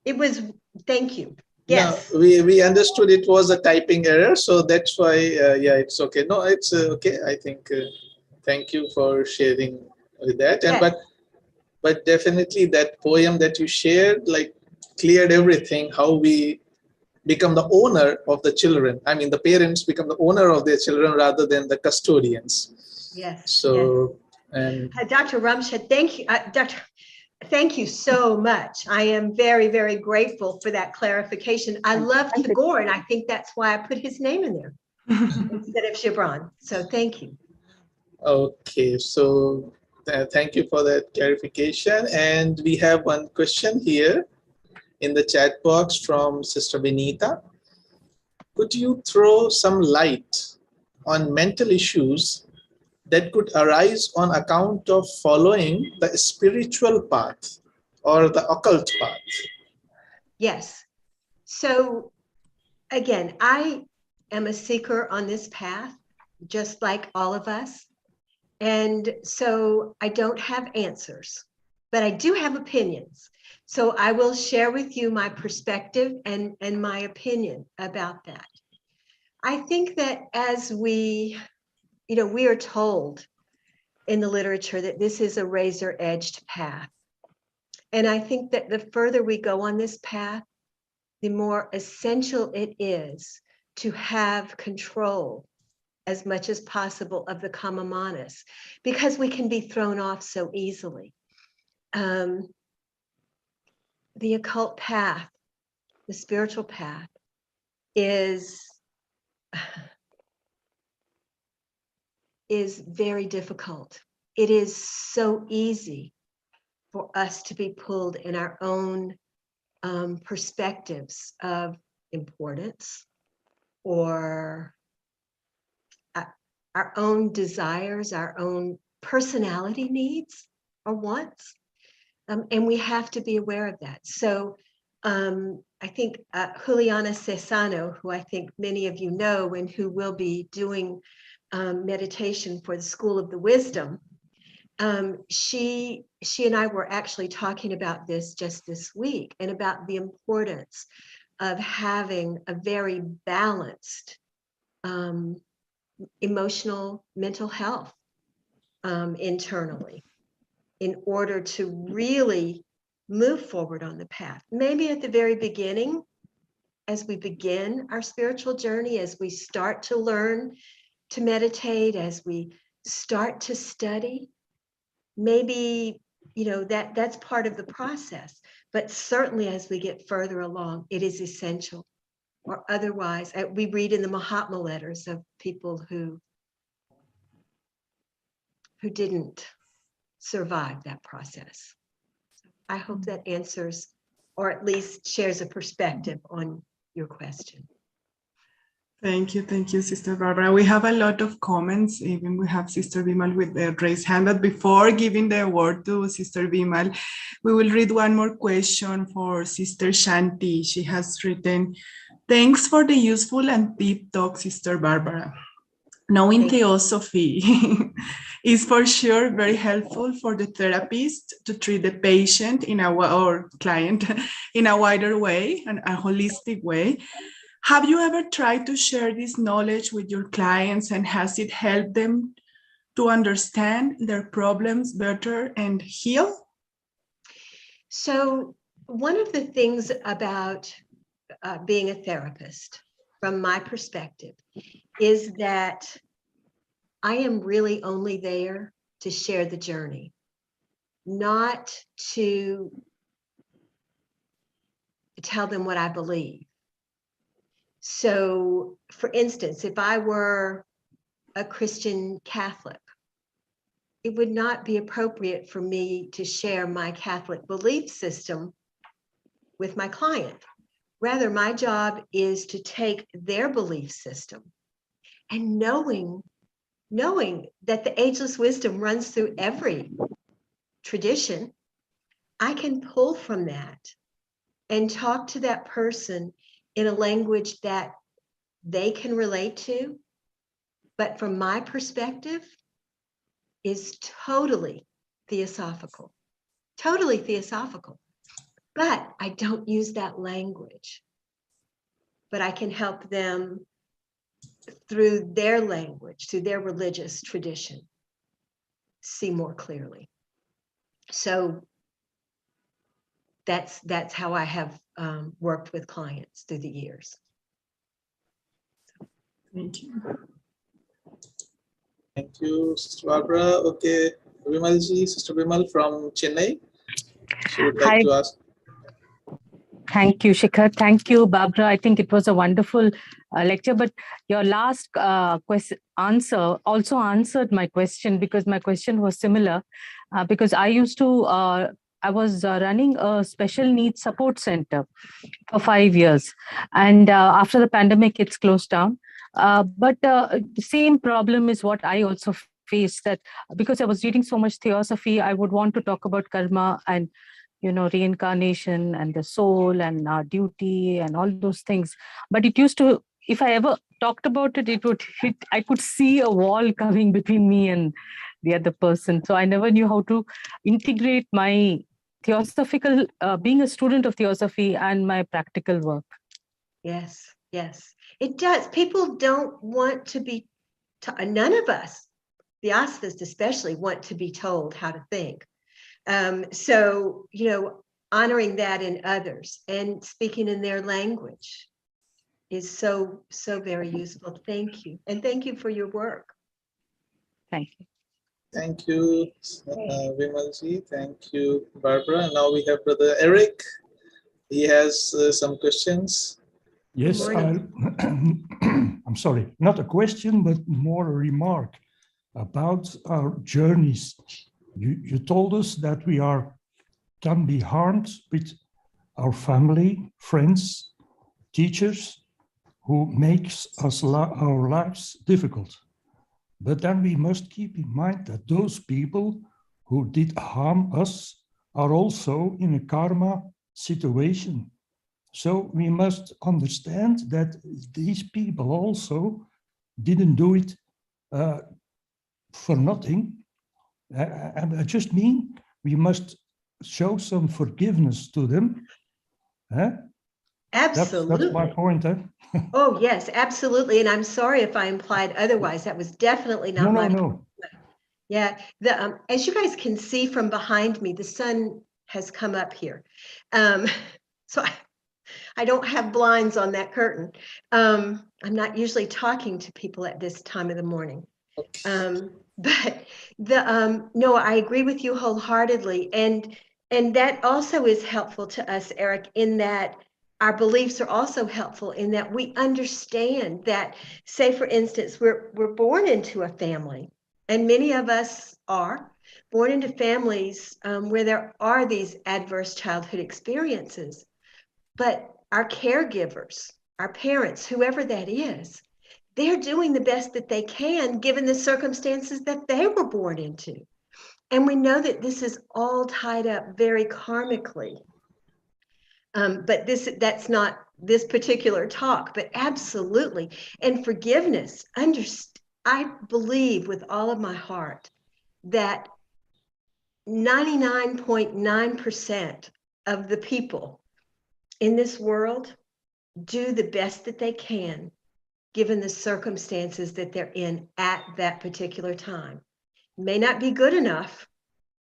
It was, thank you. Yes. No, we understood it was a typing error, so that's why, yeah, it's okay. No, it's okay. I think, thank you for sharing with that. And Yes. but definitely that poem that you shared, like, cleared everything, how we become the owner of the children. I mean, the parents become the owner of their children rather than the custodians. Yes. So, and Dr. Rumshed, thank you. Thank you so much. I am very, very grateful for that clarification. I love Tagore, and I think that's why I put his name in there instead of Gibran. So thank you. okay, so thank you for that clarification. And we have one question here in the chat box from Sister Benita. Could you throw some light on mental issues that could arise on account of following the spiritual path or the occult path? Yes. So again, I am a seeker on this path, just like all of us. And so I don't have answers, but I do have opinions. So I will share with you my perspective and my opinion about that. I think that as we are told in the literature that this is a razor-edged path. And I think that the further we go on this path, the more essential it is to have control as much as possible of the kama manas, because we can be thrown off so easily. The occult path, the spiritual path is very difficult. It is so easy for us to be pulled in our own perspectives of importance or our own desires, our own personality needs or wants. And we have to be aware of that. So I think Juliana Cesano, who I think many of you know and who will be doing meditation for the School of the Wisdom, she and I were actually talking about this just this week, and about the importance of having a very balanced emotional, mental health internally, in order to really move forward on the path. Maybe at the very beginning, as we begin our spiritual journey, as we start to learn to meditate, as we start to study, maybe, you know, that's part of the process. But certainly as we get further along, it is essential. Or otherwise, we read in the Mahatma letters of people who didn't survive that process. I hope that answers, or at least shares a perspective on your question. Thank you, Sister Barbara. We have a lot of comments. Even we have Sister Vimal with a raised hand. But before giving the word to Sister Vimal, we will read one more question for Sister Shanti. She has written, "Thanks for the useful and deep talk, Sister Barbara. Knowing Theosophy is for sure very helpful for the therapist to treat the patient or client in a wider way and a holistic way. Have you ever tried to share this knowledge with your clients, and has it helped them to understand their problems better and heal?" So one of the things about being a therapist, from my perspective, is that I am really only there to share the journey, not to tell them what I believe. So, for instance, if I were a Christian Catholic, it would not be appropriate for me to share my Catholic belief system with my client. Rather, my job is to take their belief system, and knowing that the ageless wisdom runs through every tradition, I can pull from that and talk to that person in a language that they can relate to, but from my perspective is totally theosophical. But I don't use that language, but I can help them through their language, through their religious tradition, see more clearly. So that's how I have worked with clients through the years. Thank you. Thank you, Sister Barbara. Okay, Vimalji, Sister Vimal from Chennai. She would like to ask. Thank you, Shikhar. Thank you, Barbara. I think it was a wonderful lecture, but your last answer also answered my question, because my question was similar. Because I was running a special needs support center for 5 years, and after the pandemic, it's closed down. But the same problem is what I also faced, that because I was reading so much Theosophy, I would want to talk about karma and reincarnation and the soul and our duty and all those things. But it used to, if I ever talked about it, it would hit, I could see a wall coming between me and the other person. So I never knew how to integrate my theosophical, being a student of Theosophy, and my practical work. Yes, it does. People don't want to be, none of us, Theosophists especially, want to be told how to think. So, honoring that in others and speaking in their language is so very useful. Thank you. And thank you for your work. Thank you. Thank you, Vimalji. Thank you, Barbara. And now we have Brother Eric. He has some questions. Yes, I'm sorry, not a question, but more a remark about our journeys. You told us that can be harmed with our family, friends, teachers who makes us our lives difficult. But then we must keep in mind that those people who did harm us are also in a karma situation. So we must understand that these people also didn't do it for nothing. And I just mean we must show some forgiveness to them. Absolutely. That's my point. Oh, yes, absolutely. And I'm sorry if I implied otherwise. That was definitely not my point. No. Yeah, as you guys can see from behind me, the sun has come up here. So I don't have blinds on that curtain. I'm not usually talking to people at this time of the morning. But no, I agree with you wholeheartedly. And that also is helpful to us, Eric, in that our beliefs are also helpful in that we understand that, say, for instance, we're born into a family, and many of us are born into families where there are these adverse childhood experiences. But our caregivers, our parents, whoever that is, they're doing the best that they can given the circumstances that they were born into. And we know that this is all tied up very karmically. But that's not this particular talk, but absolutely. And forgiveness, I believe with all of my heart that 99.9% of the people in this world do the best that they can given the circumstances that they're in at that particular time. May not be good enough,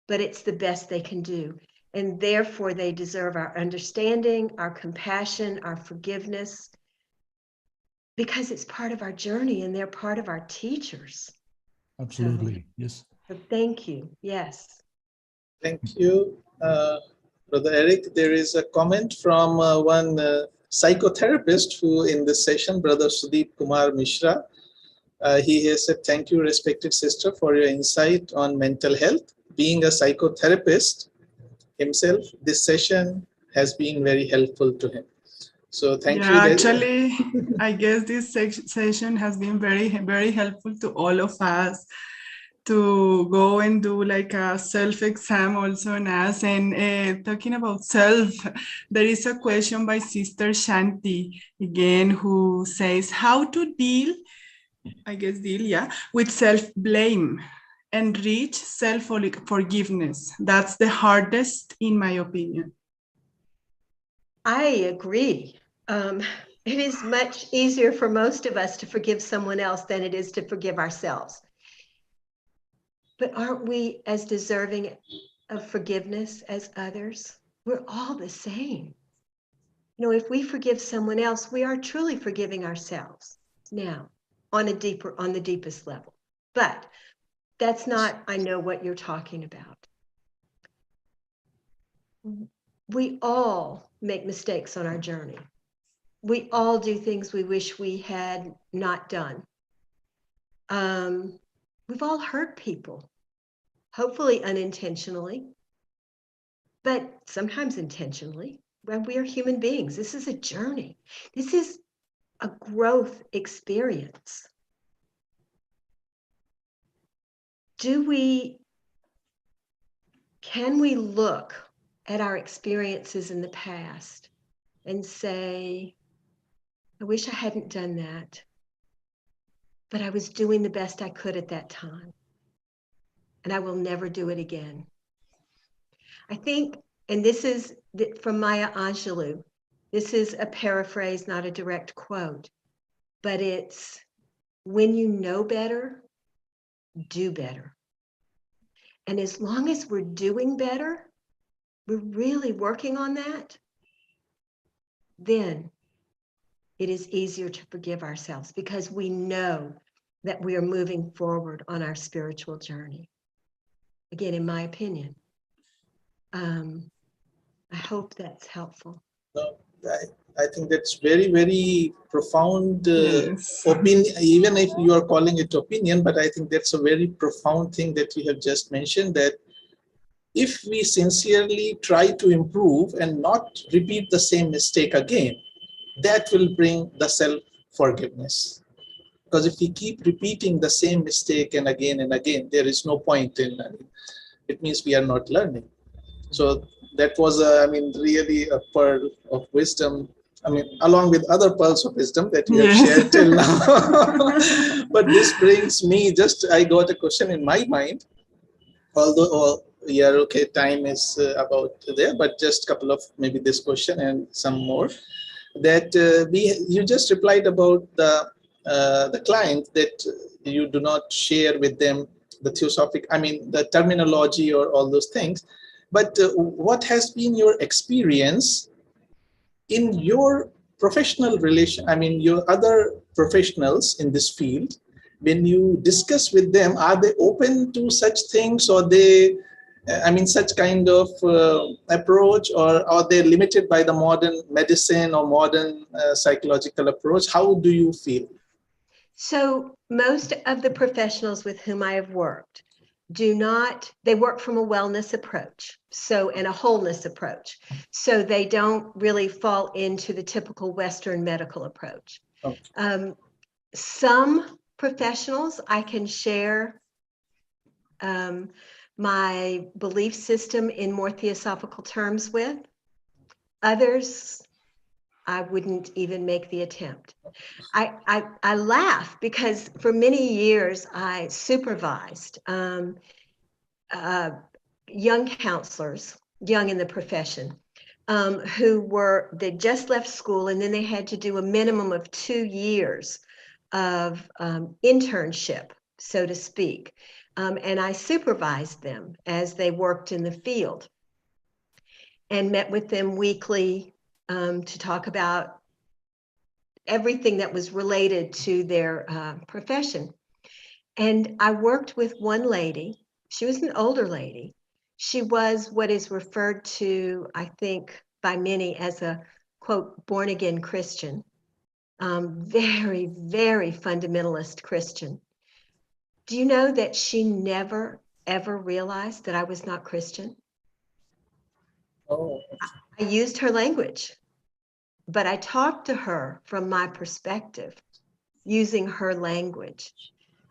but it's the best they can do. And therefore they deserve our understanding, our compassion, our forgiveness, because it's part of our journey and they're part of our teachers. Absolutely, yes. So thank you, yes. Thank you, Brother Eric. There is a comment from one psychotherapist who in this session, Brother Sudeep Kumar Mishra. He has said, thank you, respected sister, for your insight on mental health. Being a psychotherapist himself, this session has been very helpful to him. So thank you. Actually, I guess this session has been very, very helpful to all of us to go and do like a self-exam also on us. And talking about self, there is a question by Sister Shanti again, who says how to deal, with self-blame and reach self-forgiveness. That's the hardest, in my opinion. I agree. It is much easier for most of us to forgive someone else than it is to forgive ourselves. But aren't we as deserving of forgiveness as others? We're all the same. You know, if we forgive someone else, we are truly forgiving ourselves now on the deepest level. But that's not, I know what you're talking about. We all make mistakes on our journey. We all do things we wish we had not done. We've all hurt people, hopefully unintentionally, but sometimes intentionally. When we are human beings, this is a journey. This is a growth experience. Can we look at our experiences in the past and say, I wish I hadn't done that, but I was doing the best I could at that time, and I will never do it again. I think, and this is from Maya Angelou, this is a paraphrase, not a direct quote, but it's, when you know better, do better. And as long as we're doing better, we're really working on that, then it is easier to forgive ourselves because we know that we are moving forward on our spiritual journey. Again, in my opinion, I hope that's helpful. No, I think that's very, very profound Yes. opinion, even if you are calling it opinion, but I think that's a very profound thing that you have just mentioned, that if we sincerely try to improve and not repeat the same mistake again, that will bring the self-forgiveness. Because if we keep repeating the same mistake and again, there is no point in it. It means we are not learning. So that was, really a pearl of wisdom. Along with other pearls of wisdom that we have shared till now. But this brings me, I got a question in my mind. Although, okay, time is about there, but just a couple of maybe this question and some more. That you just replied about the client that you do not share with them the theosophic, the terminology or all those things. But what has been your experience in your professional relation, your other professionals in this field, when you discuss with them, are they open to such things, or they, such kind of approach, or are they limited by the modern medicine or modern psychological approach? How do you feel? So most of the professionals with whom I have worked they work from a wellness approach, and a wholeness approach. So they don't really fall into the typical Western medical approach. Okay. Some professionals I can share my belief system in more theosophical terms with. Others, I wouldn't even make the attempt. I laugh because for many years I supervised young counselors, young in the profession, they just left school, and then they had to do a minimum of 2 years of internship, so to speak. And I supervised them as they worked in the field and met with them weekly to talk about everything that was related to their profession. And I worked with one lady. She was an older lady. She was what is referred to, I think, by many as a, quote, born-again Christian. Very, very fundamentalist Christian. Do you know that she never, ever realized that I was not Christian? Oh. I used her language, but I talked to her from my perspective, using her language.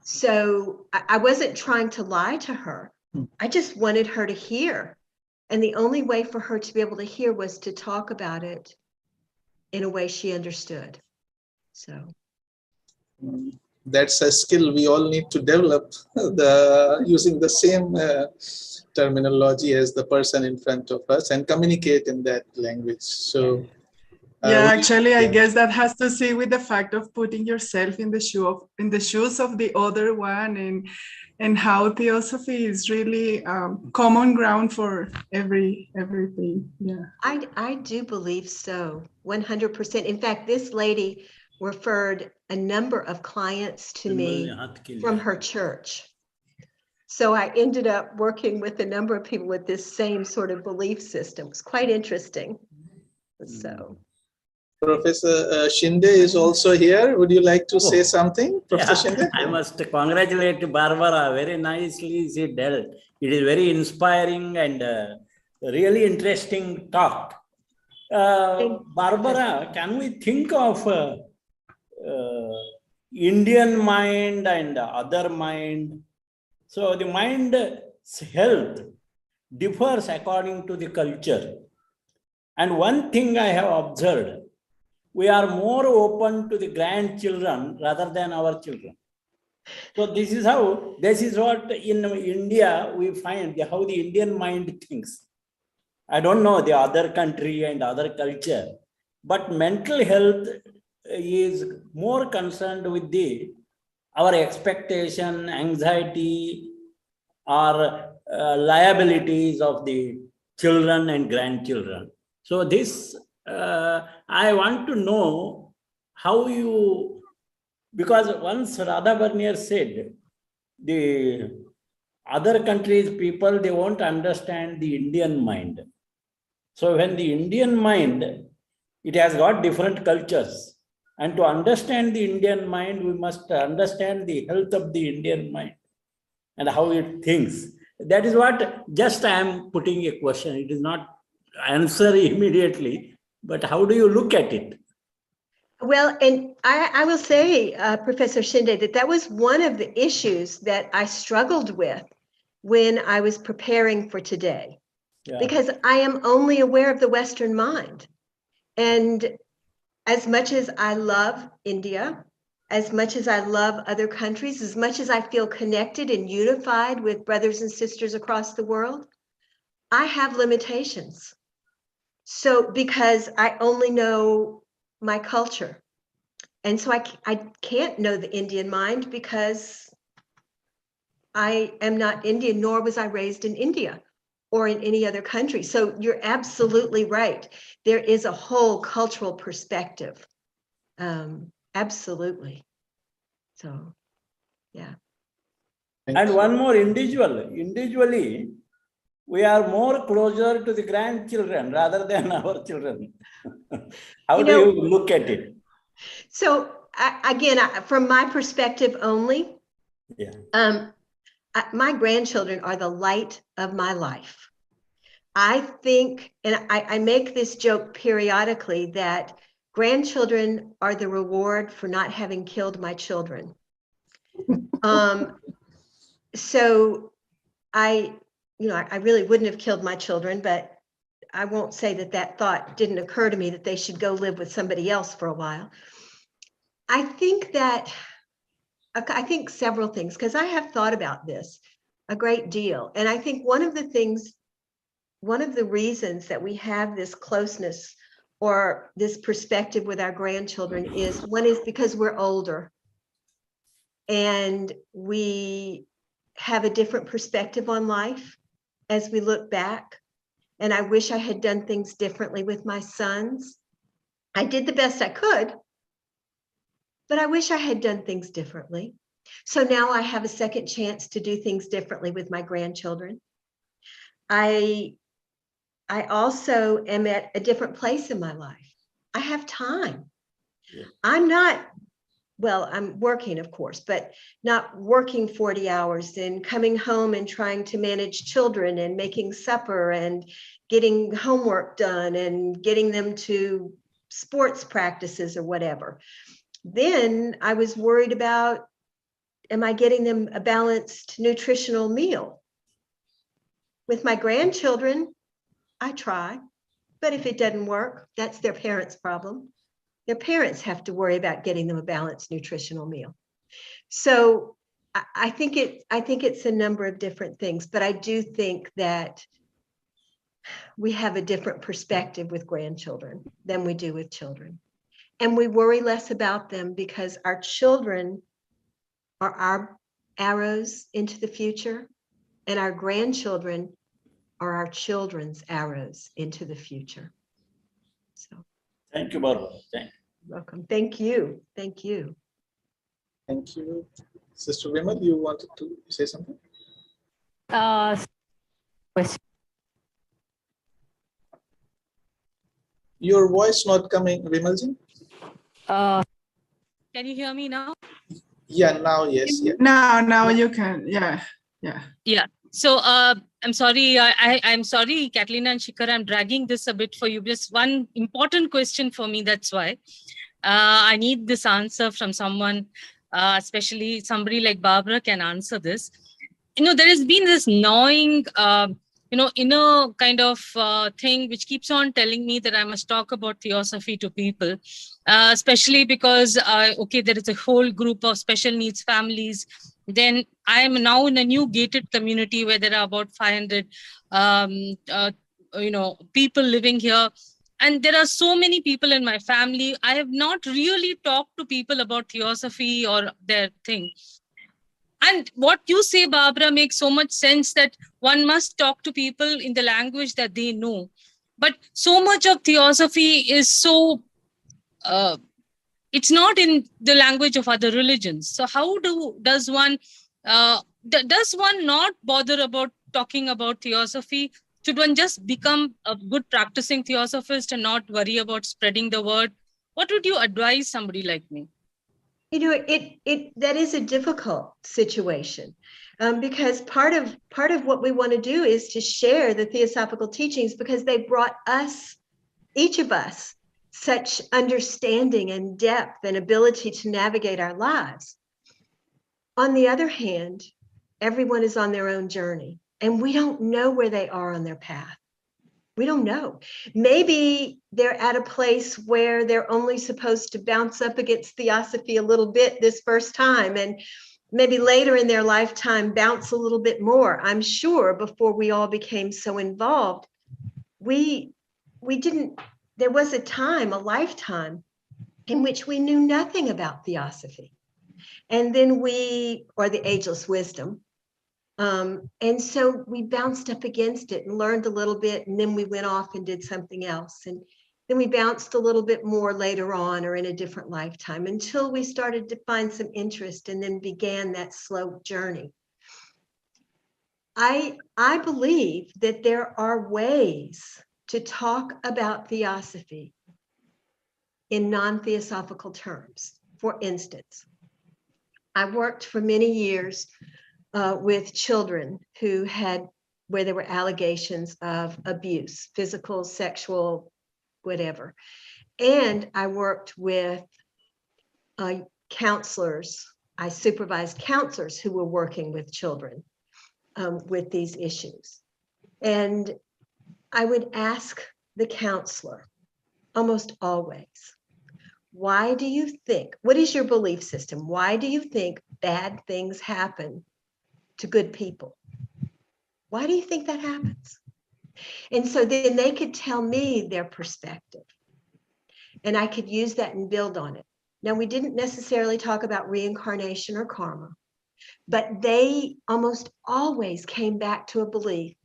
So I wasn't trying to lie to her. I just wanted her to hear. And the only way for her to be able to hear was to talk about it in a way she understood. So that's a skill we all need to develop, using the same terminology as the person in front of us and communicate in that language. So actually, I guess that has to see with the fact of putting yourself in the shoes of the other one, and how theosophy is really common ground for everything. Yeah, I do believe so, 100%. In fact, this lady referred a number of clients to me from her church. So I ended up working with a number of people with this same sort of belief system. It's quite interesting. So. Professor Shinde is also here. Would you like to say something, Professor Shinde? I must congratulate Barbara. Very nicely she dealt. It is very inspiring and really interesting talk. Barbara, can we think of Indian mind and other mind? So the mind's health differs according to the culture. And one thing I have observed, we are more open to the grandchildren rather than our children. So this is what in India we find how the Indian mind thinks. I don't know the other country and other culture, but mental health is more concerned with our expectation, anxiety, or liabilities of the children and grandchildren. So this, I want to know how you, because once Radha Bernier said, the other countries' people, they won't understand the Indian mind. So when the Indian mind, it has got different cultures. And to understand the Indian mind, we must understand the health of the Indian mind and how it thinks. That is what just I am putting a question. It is not answer immediately, but how do you look at it? Well, and I will say, Professor Shinde, that was one of the issues that I struggled with when I was preparing for today, Yeah. because I am only aware of the Western mind. And as much as I love India, as much as I love other countries, as much as I feel connected and unified with brothers and sisters across the world, I have limitations. So because I only know my culture. And so I can't know the Indian mind because I am not Indian, nor was I raised in India or in any other country. So you're absolutely right. There is a whole cultural perspective. Absolutely. So, yeah. And one more individually, we are more closer to the grandchildren rather than our children. How do you look at it? So again, from my perspective only, Yeah. My grandchildren are the light of my life. I think, and I make this joke periodically, that grandchildren are the reward for not having killed my children. So I really wouldn't have killed my children, but I won't say that thought didn't occur to me that they should go live with somebody else for a while. I think several things, because I have thought about this a great deal. And I think one of the reasons that we have this closeness or this perspective with our grandchildren is because we're older and we have a different perspective on life as we look back. And I wish I had done things differently with my sons. I did the best I could, but I wish I had done things differently. So now I have a second chance to do things differently with my grandchildren. I also am at a different place in my life. I have time. Yeah. I'm working, of course, but not working 40 hours and coming home and trying to manage children and making supper and getting homework done and getting them to sports practices or whatever. Then I was worried about, am I getting them a balanced nutritional meal? With my grandchildren, I try, but if it doesn't work, that's their parents' problem. Their parents have to worry about getting them a balanced nutritional meal. So I think it's a number of different things, but I do think that we have a different perspective with grandchildren than we do with children. And we worry less about them because our children are our arrows into the future, and our grandchildren are our children's arrows into the future. So Thank you, Barbara. Thank you. Welcome. Thank you. Thank you. Thank you. Sister Vimal, you wanted to say something? Your voice not coming, Vimalji? Can you hear me now? Yeah, now, yes. Yeah. Now you can. Yeah. Yeah. So I'm sorry. I'm sorry, Catalina and Shikhar, I'm dragging this a bit for you. Just one important question for me. That's why I need this answer from someone, especially somebody like Barbara can answer this. There has been this gnawing, inner kind of thing which keeps on telling me that I must talk about theosophy to people, especially because, there is a whole group of special needs families. Then I am now in a new gated community where there are about 500, people living here. And there are so many people in my family. I have not really talked to people about theosophy or their thing. And what you say, Barbara, makes so much sense that one must talk to people in the language that they know. But so much of theosophy is so, it's not in the language of other religions. So how does one not bother about talking about theosophy? Should one just become a good practicing theosophist and not worry about spreading the word? What would you advise somebody like me? That is a difficult situation, because part of what we want to do is to share the theosophical teachings, because they brought us, each of us, such understanding and depth and ability to navigate our lives. On the other hand, everyone is on their own journey, and we don't know where they are on their path. We don't know. Maybe they're at a place where they're only supposed to bounce up against Theosophy a little bit this first time, and maybe later in their lifetime bounce a little bit more. I'm sure before we all became so involved, we didn't, there was a time, a lifetime, in which we knew nothing about Theosophy. And then or the ageless wisdom. And so we bounced up against it and learned a little bit, and then we went off and did something else. And then we bounced a little bit more later on or in a different lifetime until we started to find some interest and then began that slow journey. I believe that there are ways to talk about Theosophy in non-theosophical terms. For instance, I worked for many years with children where there were allegations of abuse, physical, sexual, whatever. And I worked with counselors. I supervised counselors who were working with children with these issues. And I would ask the counselor almost always, why do you think, what is your belief system? Why do you think bad things happen to good people? Why do you think that happens? And so then they could tell me their perspective, and I could use that and build on it. Now, we didn't necessarily talk about reincarnation or karma, but they almost always came back to a belief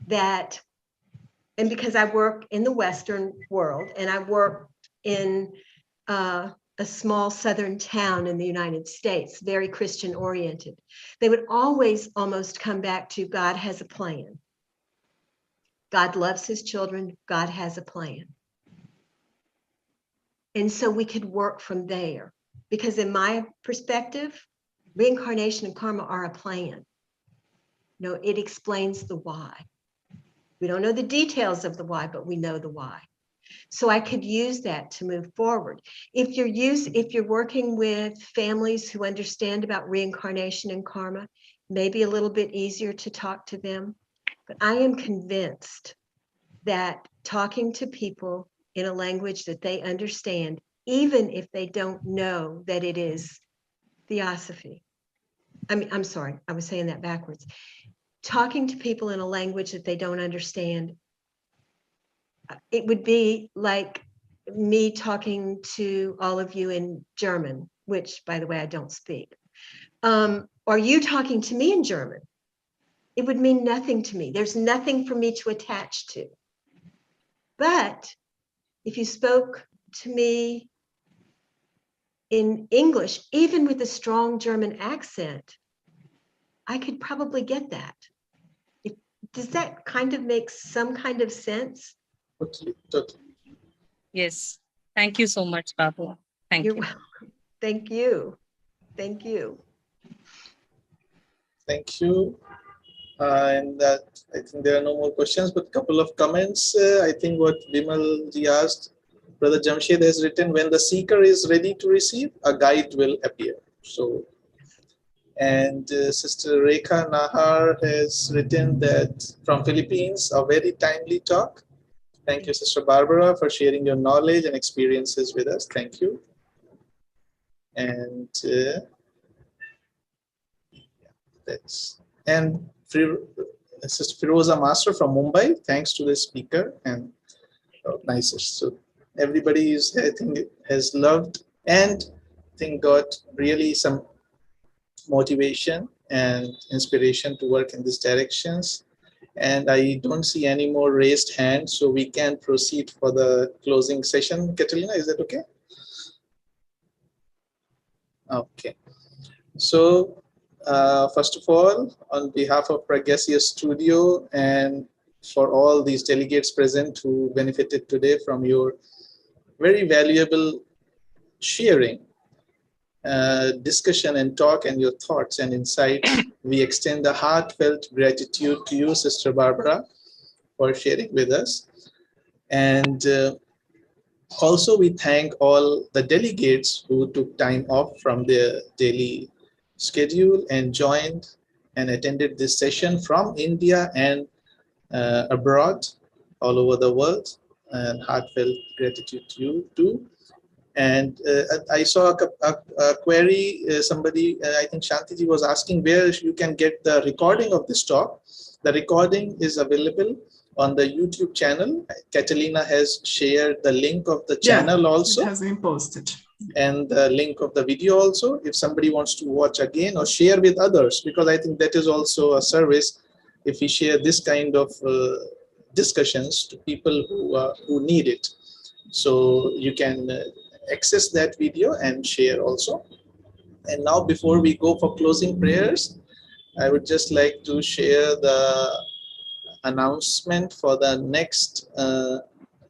that, and because I work in the Western world and I work in a small southern town in the United States, very Christian oriented, they would always almost come back to God has a plan. God loves his children. God has a plan. And so we could work from there, because in my perspective, reincarnation and karma are a plan. No, it explains the why. We don't know the details of the why, but we know the why. So I could use that to move forward. If you're working with families who understand about reincarnation and karma, maybe a little bit easier to talk to them. But I am convinced that talking to people in a language that they understand, even if they don't know that it is Theosophy. I'm sorry, I was saying that backwards. Talking to people in a language that they don't understand, it would be like me talking to all of you in German, which, by the way, I don't speak. Or you talking to me in German. It would mean nothing to me. There's nothing for me to attach to. But if you spoke to me in English, even with a strong German accent, I could probably get that. Does that kind of make some kind of sense? Totally. Yes. Thank you so much, Babu. Thank You're you. welcome. Thank you. Thank you. Thank you. And that, I think there are no more questions, but a couple of comments. I think what Vimal ji asked, Brother Jamshed has written, when the seeker is ready to receive, a guide will appear. So, and Sister Rekha Nahar has written that from Philippines, a very timely talk. Thank you, Sister Barbara, for sharing your knowledge and experiences with us. Thank you. And Sister Firoza Master from Mumbai, thanks to the speaker and nicer. So everybody is, I think, has loved and I think got really some motivation and inspiration to work in these directions. And I don't see any more raised hands, so we can proceed for the closing session. Catalina, is that okay? Okay. So first of all, on behalf of Pragyasia Studio and for all these delegates present who benefited today from your very valuable sharing, discussion and talk and your thoughts and insights, we extend a heartfelt gratitude to you, Sister Barbara, for sharing with us. And Also, we thank all the delegates who took time off from their daily schedule and joined and attended this session from India and abroad, all over the world. And heartfelt gratitude to you too. And I saw a query, somebody, I think Shantiji was asking where you can get the recording of this talk. The recording is available on the YouTube channel. Catalina has shared the link of the channel also. It has been posted. And the link of the video also, if somebody wants to watch again or share with others, because I think that is also a service if we share this kind of discussions to people who need it. So you can access that video and share also. And now, before we go for closing prayers, I would just like to share the announcement for the next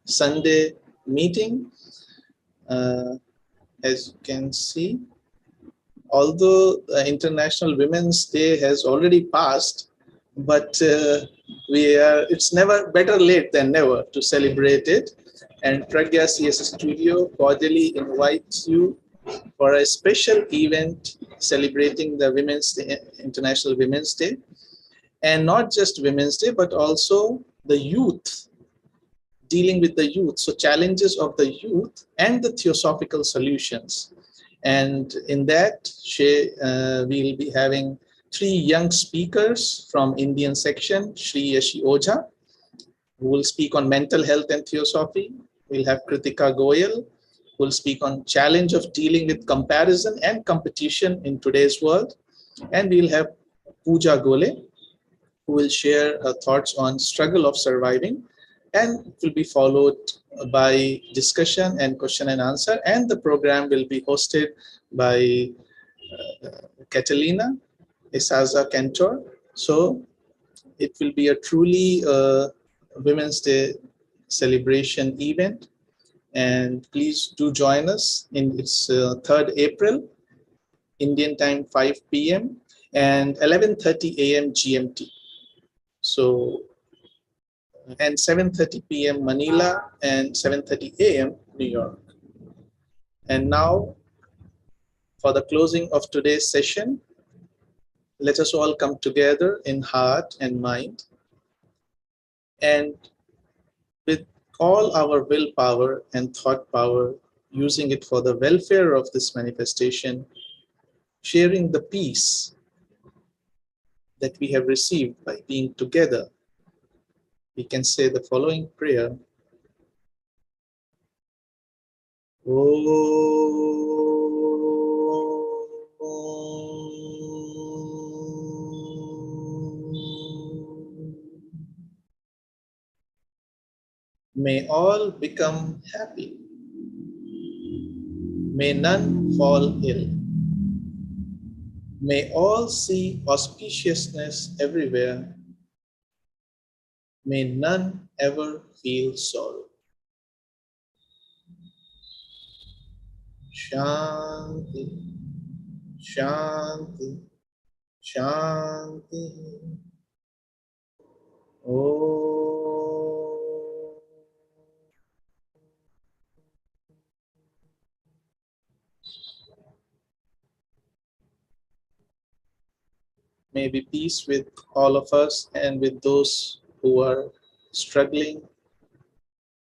Sunday meeting. As you can see, although the International Women's Day has already passed, but it's never better late than never to celebrate it. And Pragya CSS Studio cordially invites you for a special event celebrating the Women's Day, International Women's Day. And not just Women's Day, but also the youth, dealing with the youth. So challenges of the youth and the theosophical solutions. And in that, we'll be having 3 young speakers from Indian section, Shri Yashi Ojha, who will speak on mental health and theosophy. We'll have Kritika Goyal, who will speak on challenge of dealing with comparison and competition in today's world. And we'll have Pooja Gole, who will share her thoughts on struggle of surviving, and it will be followed by discussion and question and answer. And the program will be hosted by Catalina Isaza Cantor. So it will be a truly Women's Day celebration event. And please do join us in its 3rd April, Indian time 5 p.m. and 11:30 a.m. GMT. So, and 7:30 p.m. Manila and 7:30 a.m. New York. And now, for the closing of today's session, let us all come together in heart and mind, and with all our willpower and thought power, using it for the welfare of this manifestation, sharing the peace that we have received by being together, we can say the following prayer. May all become happy. May none fall ill. May all see auspiciousness everywhere. May none ever feel sorrow. Shanti, Shanti, Shanti. Oh. May be peace with all of us and with those who are struggling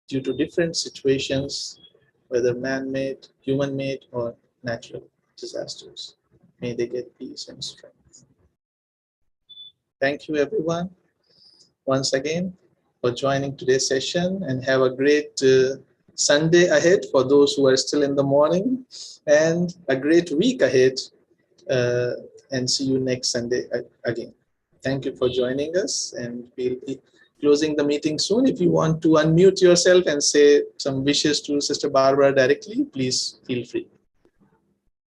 due to different situations, whether man-made, human-made, or natural disasters. May they get peace and strength. Thank you, everyone, once again, for joining today's session, and have a great Sunday ahead for those who are still in the morning, and a great week ahead. And see you next Sunday again. Thank you for joining us, and we'll be closing the meeting soon. If you want to unmute yourself and say some wishes to Sister Barbara directly, please feel free.